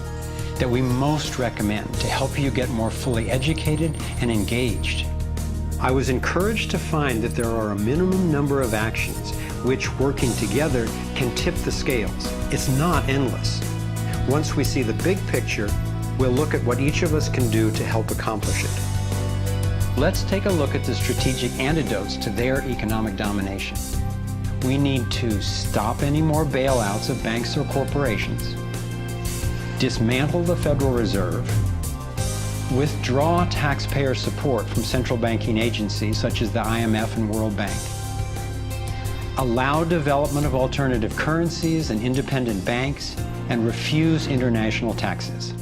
that we most recommend to help you get more fully educated and engaged. I was encouraged to find that there are a minimum number of actions which, working together, can tip the scales. It's not endless. Once we see the big picture, we'll look at what each of us can do to help accomplish it. Let's take a look at the strategic antidotes to their economic domination. We need to stop any more bailouts of banks or corporations, dismantle the Federal Reserve, withdraw taxpayer support from central banking agencies such as the IMF and World Bank, allow development of alternative currencies and independent banks, and refuse international taxes.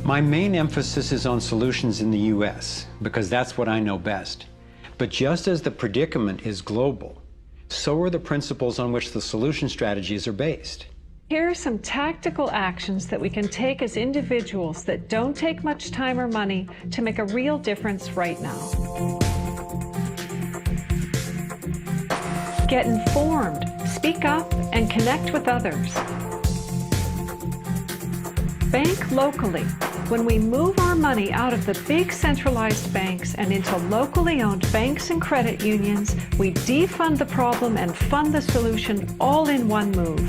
My main emphasis is on solutions in the US, because that's what I know best. But just as the predicament is global, so are the principles on which the solution strategies are based. Here are some tactical actions that we can take as individuals that don't take much time or money to make a real difference right now. Get informed, speak up, and connect with others. Bank locally. When we move our money out of the big centralized banks and into locally owned banks and credit unions, we defund the problem and fund the solution all in one move.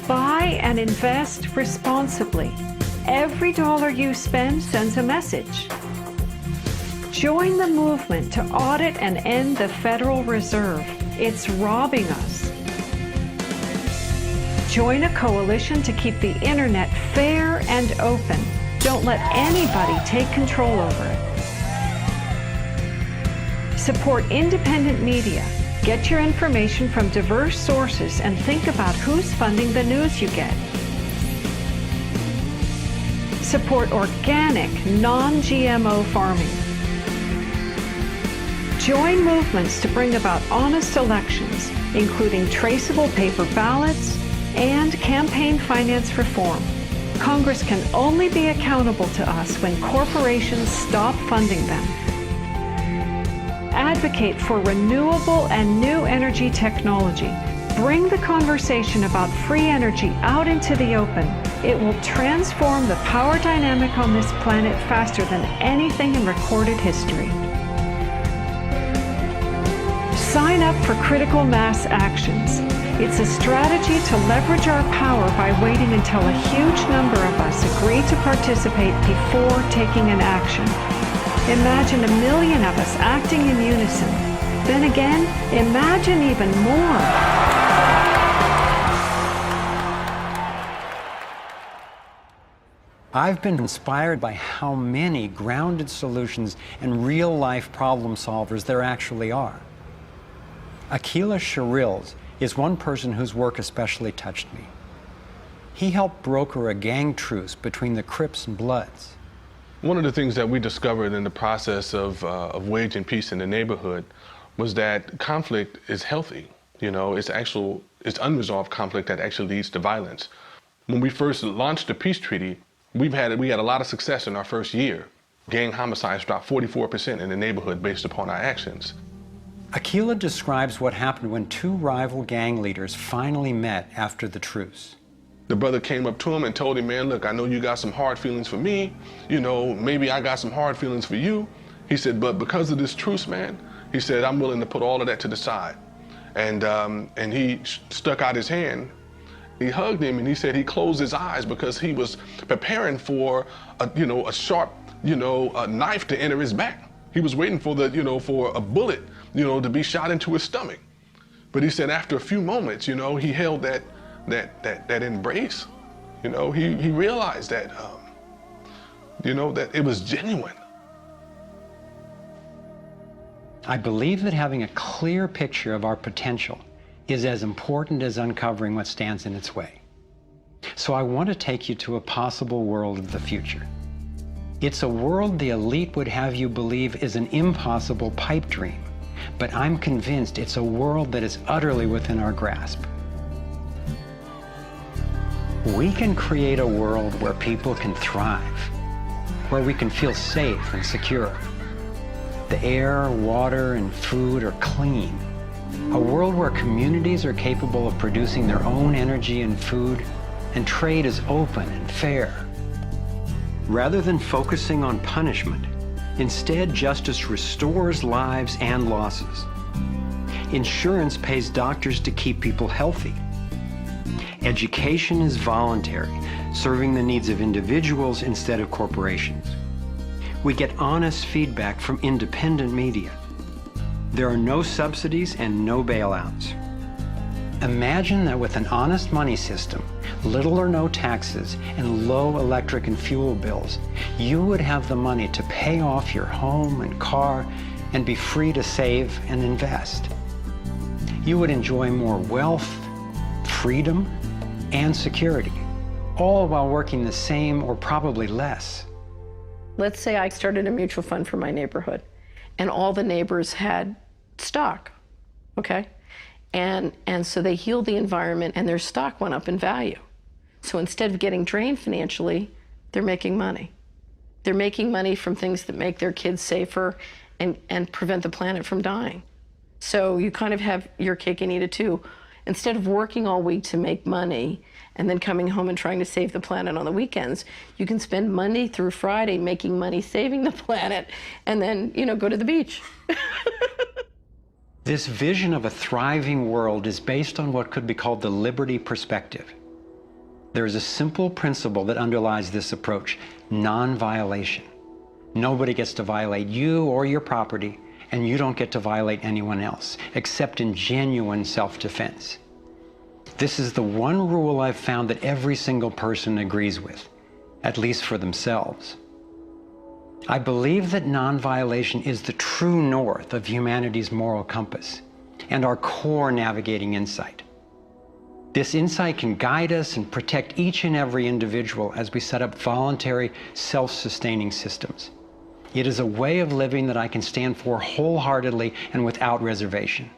Buy and invest responsibly. Every dollar you spend sends a message. Join the movement to audit and end the Federal Reserve. It's robbing us. Join a coalition to keep the internet fair and open. Don't let anybody take control over it. Support independent media. Get your information from diverse sources and think about who's funding the news you get. Support organic, non-GMO farming. Join movements to bring about honest elections, including traceable paper ballots and campaign finance reform. Congress can only be accountable to us when corporations stop funding them. Advocate for renewable and new energy technology. Bring the conversation about free energy out into the open. It will transform the power dynamic on this planet faster than anything in recorded history. Sign up for critical mass actions. It's a strategy to leverage our power by waiting until a huge number of us agree to participate before taking an action. Imagine 1 million of us acting in unison. Then again, imagine even more. I've been inspired by how many grounded solutions and real-life problem solvers there actually are. Aquila Sherrills is one person whose work especially touched me. He helped broker a gang truce between the Crips and Bloods. One of the things that we discovered in the process of waging peace in the neighborhood was that conflict is healthy. You know, it's unresolved conflict that actually leads to violence. When we first launched the peace treaty, we had a lot of success in our first year. Gang homicides dropped 44% in the neighborhood based upon our actions. Aquila describes what happened when two rival gang leaders finally met after the truce. The brother came up to him and told him, man, look, I know you got some hard feelings for me. You know, maybe I got some hard feelings for you. He said, but because of this truce, man, he said, I'm willing to put all of that to the side. And he stuck out his hand. He hugged him and he said he closed his eyes because he was preparing for a sharp, a knife to enter his back. He was waiting for for a bullet, to be shot into his stomach. But he said after a few moments, he held that embrace. He realized that, that it was genuine. I believe that having a clear picture of our potential is as important as uncovering what stands in its way. So I want to take you to a possible world of the future. It's a world the elite would have you believe is an impossible pipe dream, but I'm convinced it's a world that is utterly within our grasp. We can create a world where people can thrive, where we can feel safe and secure. The air, water, and food are clean. A world where communities are capable of producing their own energy and food, and trade is open and fair. Rather than focusing on punishment, instead justice restores lives and losses. Insurance pays doctors to keep people healthy. Education is voluntary, serving the needs of individuals instead of corporations. We get honest feedback from independent media. There are no subsidies and no bailouts. Imagine that with an honest money system, little or no taxes, and low electric and fuel bills, you would have the money to pay off your home and car and be free to save and invest. You would enjoy more wealth, freedom, and security, all while working the same or probably less. Let's say I started a mutual fund for my neighborhood, and all the neighbors had stock, okay? And so they healed the environment and their stock went up in value. So instead of getting drained financially, they're making money. They're making money from things that make their kids safer and prevent the planet from dying. So you kind of have your cake and eat it too. Instead of working all week to make money and then coming home and trying to save the planet on the weekends, you can spend Monday through Friday making money saving the planet and then, go to the beach. This vision of a thriving world is based on what could be called the liberty perspective. There is a simple principle that underlies this approach: non-violation. Nobody gets to violate you or your property, and you don't get to violate anyone else, except in genuine self-defense. This is the one rule I've found that every single person agrees with, at least for themselves. I believe that non-violation is the true north of humanity's moral compass and our core navigating insight. This insight can guide us and protect each and every individual as we set up voluntary, self-sustaining systems. It is a way of living that I can stand for wholeheartedly and without reservation.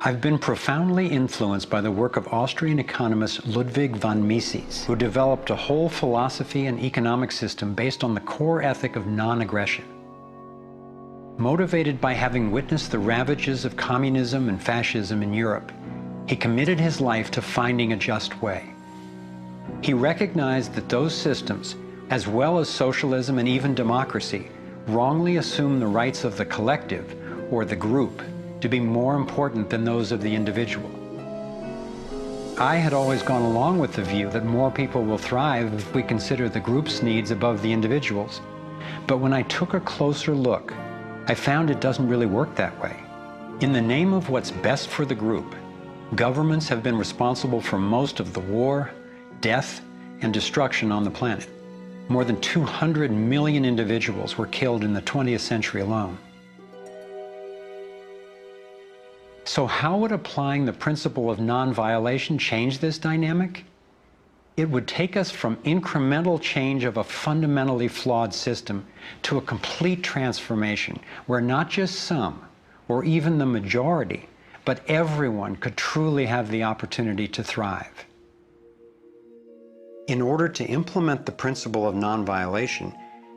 I've been profoundly influenced by the work of Austrian economist Ludwig von Mises, who developed a whole philosophy and economic system based on the core ethic of non-aggression. Motivated by having witnessed the ravages of communism and fascism in Europe, he committed his life to finding a just way. He recognized that those systems, as well as socialism and even democracy, wrongly assume the rights of the collective, or the group, to be more important than those of the individual. I had always gone along with the view that more people will thrive if we consider the group's needs above the individual's. But when I took a closer look, I found it doesn't really work that way. In the name of what's best for the group, governments have been responsible for most of the war, death, and destruction on the planet. More than 200 million individuals were killed in the 20th century alone. So how would applying the principle of non-violation change this dynamic? It would take us from incremental change of a fundamentally flawed system to a complete transformation where not just some, or even the majority, but everyone could truly have the opportunity to thrive. In order to implement the principle of non-violation,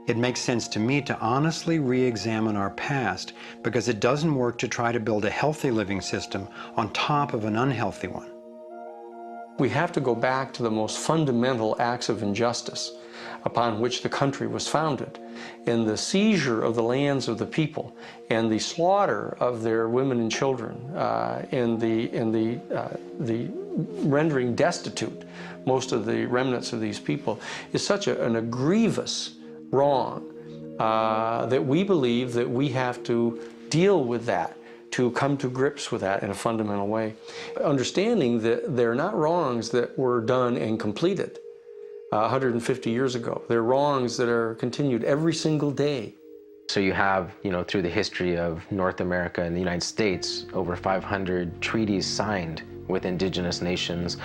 it makes sense to me to honestly re-examine our past, because it doesn't work to try to build a healthy living system on top of an unhealthy one. We have to go back to the most fundamental acts of injustice upon which the country was founded, in the seizure of the lands of the people, and the slaughter of their women and children, and the rendering destitute most of the remnants of these people, is such a grievous wrong that we believe that we have to deal with that, to come to grips with that in a fundamental way. Understanding that they're not wrongs that were done and completed 150 years ago. They're wrongs that are continued every single day. So you have, through the history of North America and the United States, over 500 treaties signed with indigenous nations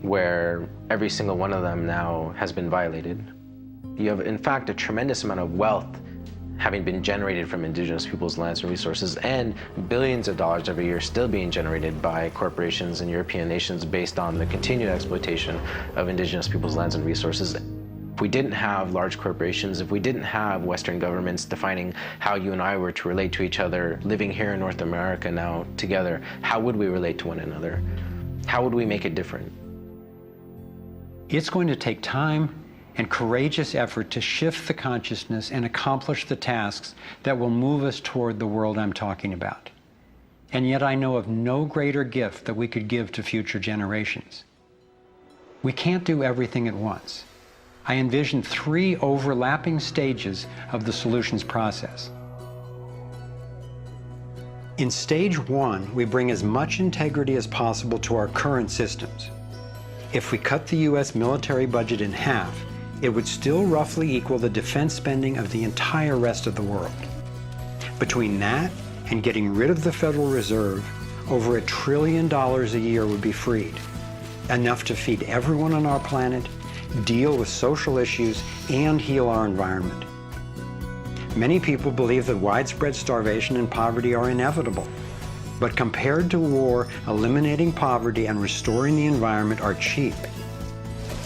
where every single one of them now has been violated. You have, in fact, a tremendous amount of wealth having been generated from indigenous people's lands and resources, and billions of dollars every year still being generated by corporations and European nations based on the continued exploitation of indigenous people's lands and resources. If we didn't have large corporations, if we didn't have Western governments defining how you and I were to relate to each other, living here in North America now together, how would we relate to one another? How would we make it different? It's going to take time and courageous effort to shift the consciousness and accomplish the tasks that will move us toward the world I'm talking about. And yet I know of no greater gift that we could give to future generations. We can't do everything at once. I envision 3 overlapping stages of the solutions process. In stage 1, we bring as much integrity as possible to our current systems. If we cut the US military budget in half, it would still roughly equal the defense spending of the entire rest of the world. Between that and getting rid of the Federal Reserve, over $1 trillion a year would be freed, enough to feed everyone on our planet, deal with social issues, and heal our environment. Many people believe that widespread starvation and poverty are inevitable, but compared to war, eliminating poverty and restoring the environment are cheap.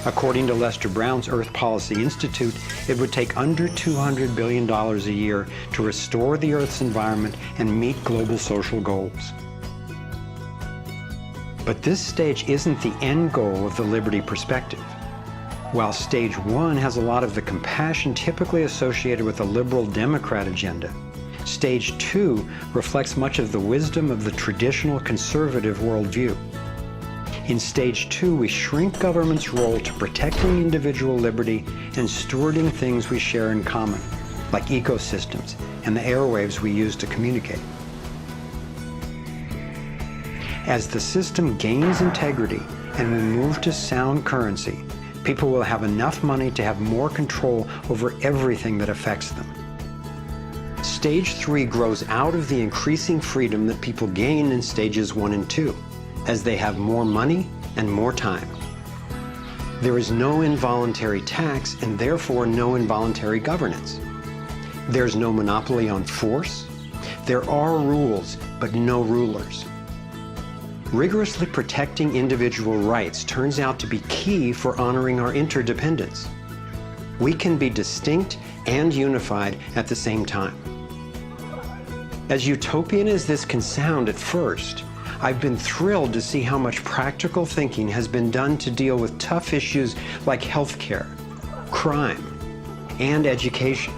According to Lester Brown's Earth Policy Institute, it would take under $200 billion a year to restore the Earth's environment and meet global social goals. But this stage isn't the end goal of the liberty perspective. While stage 1 has a lot of the compassion typically associated with a liberal Democrat agenda, stage 2 reflects much of the wisdom of the traditional conservative worldview. In stage 2, we shrink government's role to protecting individual liberty and stewarding things we share in common, like ecosystems and the airwaves we use to communicate. As the system gains integrity and we move to sound currency, people will have enough money to have more control over everything that affects them. Stage 3 grows out of the increasing freedom that people gain in stages 1 and 2. As they have more money and more time. There is no involuntary tax and therefore no involuntary governance. There's no monopoly on force. There are rules, but no rulers. Rigorously protecting individual rights turns out to be key for honoring our interdependence. We can be distinct and unified at the same time. As utopian as this can sound at first, I've been thrilled to see how much practical thinking has been done to deal with tough issues like healthcare, crime, and education.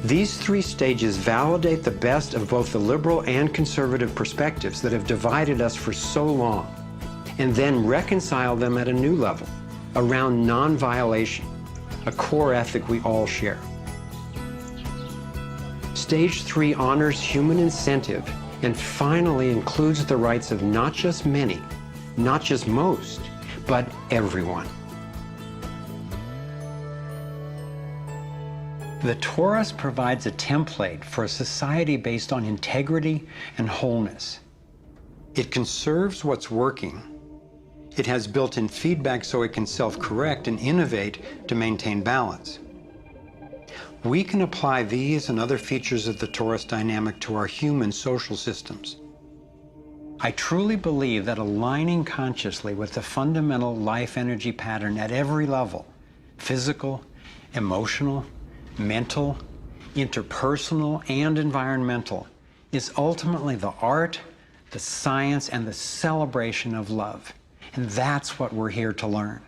These 3 stages validate the best of both the liberal and conservative perspectives that have divided us for so long, and then reconcile them at a new level, around non-violation, a core ethic we all share. Stage 3 honors human incentive and finally includes the rights of not just many, not just most, but everyone. The torus provides a template for a society based on integrity and wholeness. It conserves what's working. It has built-in feedback so it can self-correct and innovate to maintain balance. We can apply these and other features of the torus dynamic to our human social systems. I truly believe that aligning consciously with the fundamental life energy pattern at every level, physical, emotional, mental, interpersonal, and environmental, is ultimately the art, the science, and the celebration of love. And that's what we're here to learn.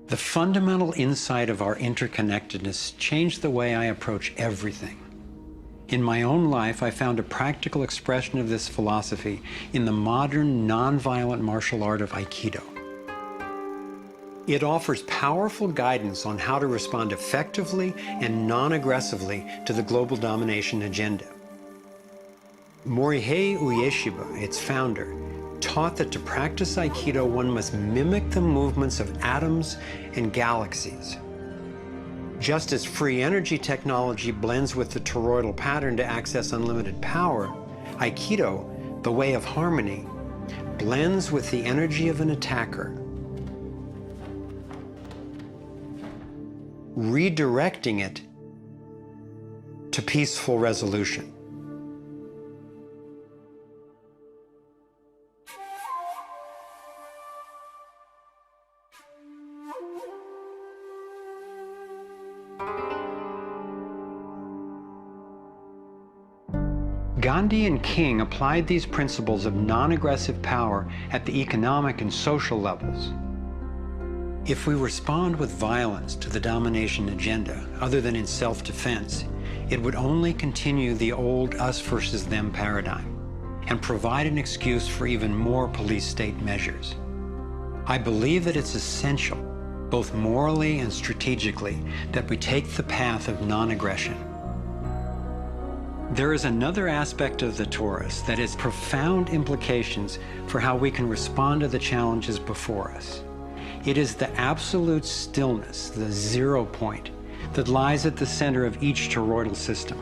The fundamental insight of our interconnectedness changed the way I approach everything. In my own life, I found a practical expression of this philosophy in the modern, nonviolent martial art of Aikido. It offers powerful guidance on how to respond effectively and non-aggressively to the global domination agenda. Morihei Ueshiba, its founder, taught that to practice Aikido, one must mimic the movements of atoms and galaxies. Just as free energy technology blends with the toroidal pattern to access unlimited power, Aikido, the way of harmony, blends with the energy of an attacker, redirecting it to peaceful resolution. Gandhi and King applied these principles of non-aggressive power at the economic and social levels. If we respond with violence to the domination agenda, other than in self-defense, it would only continue the old us versus them paradigm and provide an excuse for even more police state measures. I believe that it's essential, both morally and strategically, that we take the path of non-aggression. There is another aspect of the torus that has profound implications for how we can respond to the challenges before us. It is the absolute stillness, the 0 point, that lies at the center of each toroidal system.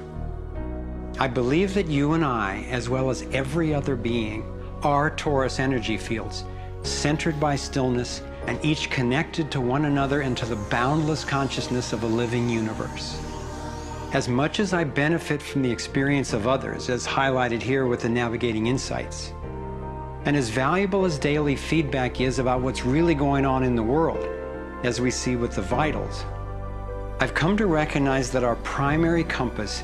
I believe that you and I, as well as every other being, are torus energy fields, centered by stillness and each connected to one another and to the boundless consciousness of a living universe. As much as I benefit from the experience of others, as highlighted here with the Navigating Insights, and as valuable as daily feedback is about what's really going on in the world, as we see with the vitals, I've come to recognize that our primary compass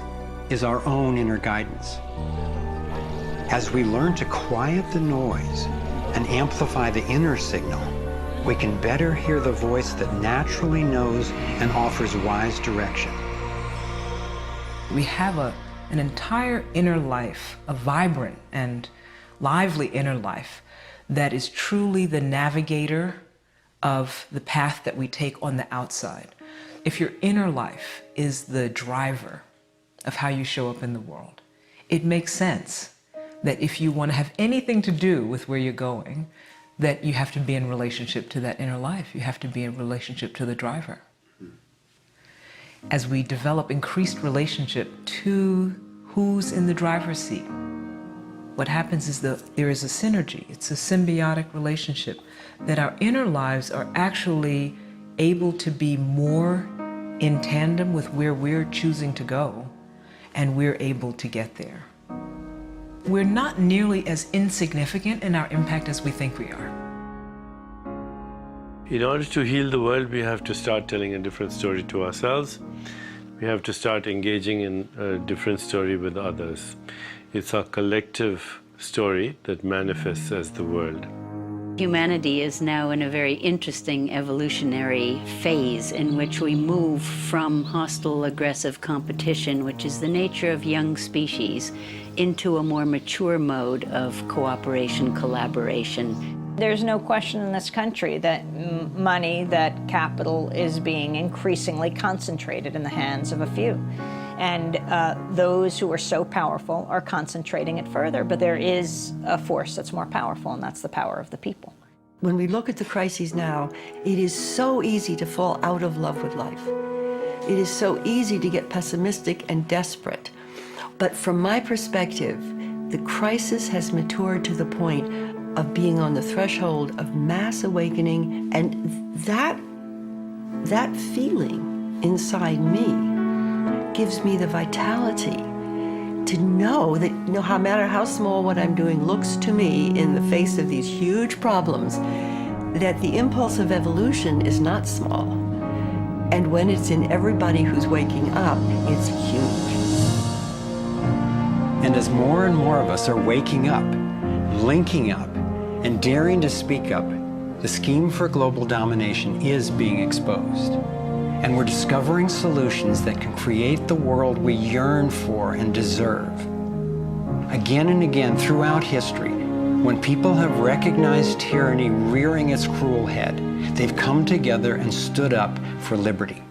is our own inner guidance. As we learn to quiet the noise and amplify the inner signal, we can better hear the voice that naturally knows and offers wise direction. We have an entire inner life, a vibrant and lively inner life that is truly the navigator of the path that we take on the outside. If your inner life is the driver of how you show up in the world, it makes sense that if you want to have anything to do with where you're going, that you have to be in relationship to that inner life. You have to be in relationship to the driver. As we develop increased relationship to who's in the driver's seat, what happens is that there is a synergy. It's a symbiotic relationship that our inner lives are actually able to be more in tandem with where we're choosing to go, and we're able to get there. We're not nearly as insignificant in our impact as we think we are. In order to heal the world, we have to start telling a different story to ourselves. We have to start engaging in a different story with others. It's our collective story that manifests as the world. Humanity is now in a very interesting evolutionary phase in which we move from hostile, aggressive competition, which is the nature of young species, into a more mature mode of cooperation, collaboration. There's no question in this country that money, that capital is being increasingly concentrated in the hands of a few. And those who are so powerful are concentrating it further, but there is a force that's more powerful, and that's the power of the people. When we look at the crises now, it is so easy to fall out of love with life. It is so easy to get pessimistic and desperate. But from my perspective, the crisis has matured to the point of being on the threshold of mass awakening, and that feeling inside me gives me the vitality to know that no matter how small what I'm doing looks to me in the face of these huge problems, that the impulse of evolution is not small. And when it's in everybody who's waking up, it's huge. And as more and more of us are waking up, linking up, and daring to speak up, the scheme for global domination is being exposed. And we're discovering solutions that can create the world we yearn for and deserve. Again and again throughout history, when people have recognized tyranny rearing its cruel head, they've come together and stood up for liberty.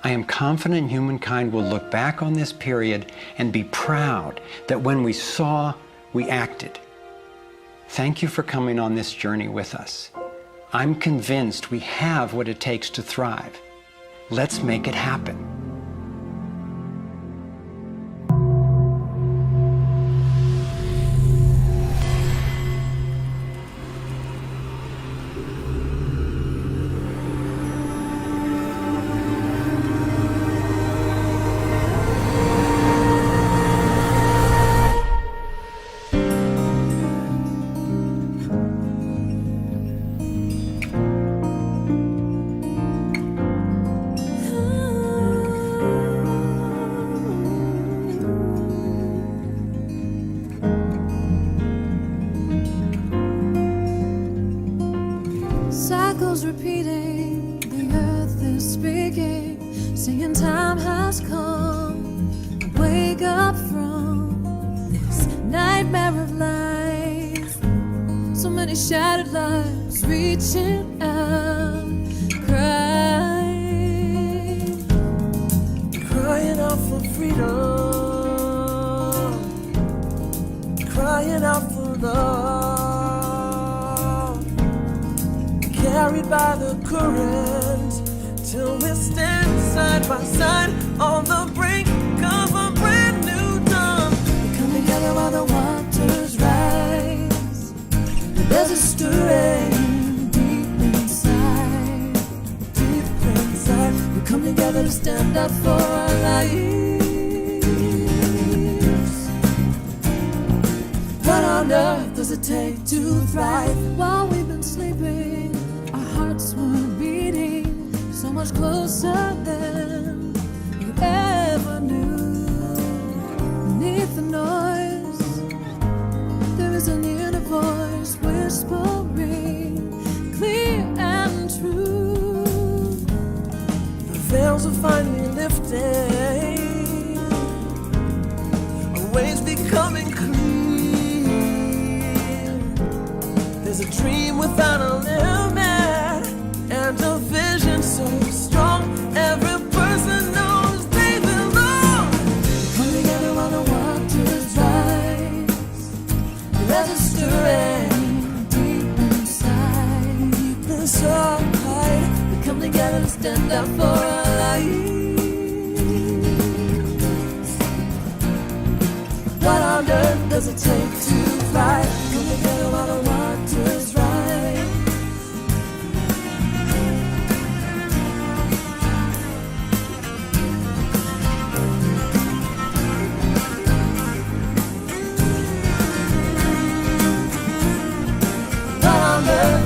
I am confident humankind will look back on this period and be proud that when we saw, we acted. Thank you for coming on this journey with us. I'm convinced we have what it takes to thrive. Let's make it happen. Cycles repeating, the earth is speaking, singing time has come. Wake up from this nightmare of life. So many shattered lives reaching out, crying out for freedom, crying out for love. Carried by the current, till we stand side by side on the brink of a brand new dawn. We come together while the waters rise. There's a stirring deep inside, deep inside. We come together to stand up for our lives. What on earth does it take to thrive? While we've been sleeping, our hearts were beating so much closer than we ever knew. Beneath the noise, there is an inner voice whispering, clear and true. The veils are finally lifting, our ways becoming clear. There's a dream without a limit, and a vision so strong, every person knows they belong. Come together while the waters rise. There's a stirring deep inside, deep inside. We come together to stand up for our lives. What on earth does it take to thrive? Come together while the waters rise.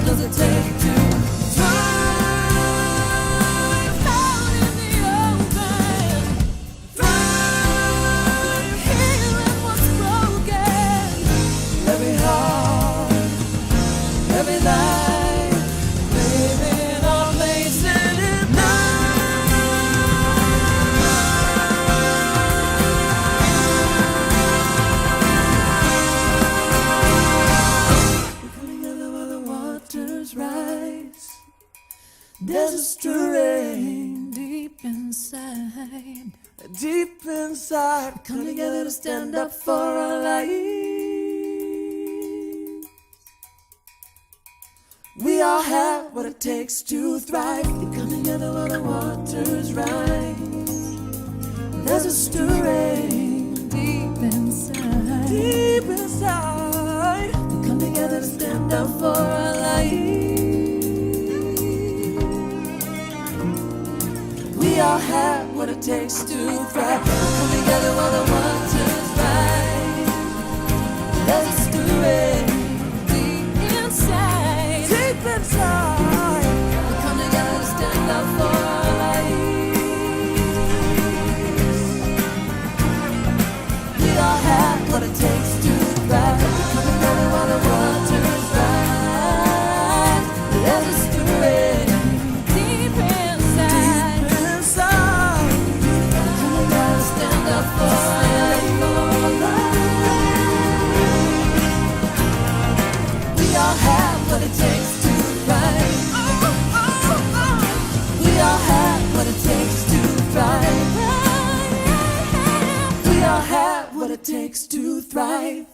Does it take to thrive out in the open? Thrive healing what's broken. Every heart, every life, living our place in it now. Rise. There's a stirring deep inside, deep inside. We come together to stand up for our lives. We all have what it takes to thrive. They come together while the waters rise. There's a stirring deep inside. Deep inside. We come together to stand up for our life. We all have what it takes to thrive. We come together while the waters rise. There's a stirring deep inside. Deep inside. We come together to stand up for our lives. We all have what it takes to thrive. We come together while the waters rise. There's a stirring deep inside. Deep inside. We come together to stand up for our lives. We all have what it takes to thrive. We all have what it takes to thrive. We all have what it takes to thrive.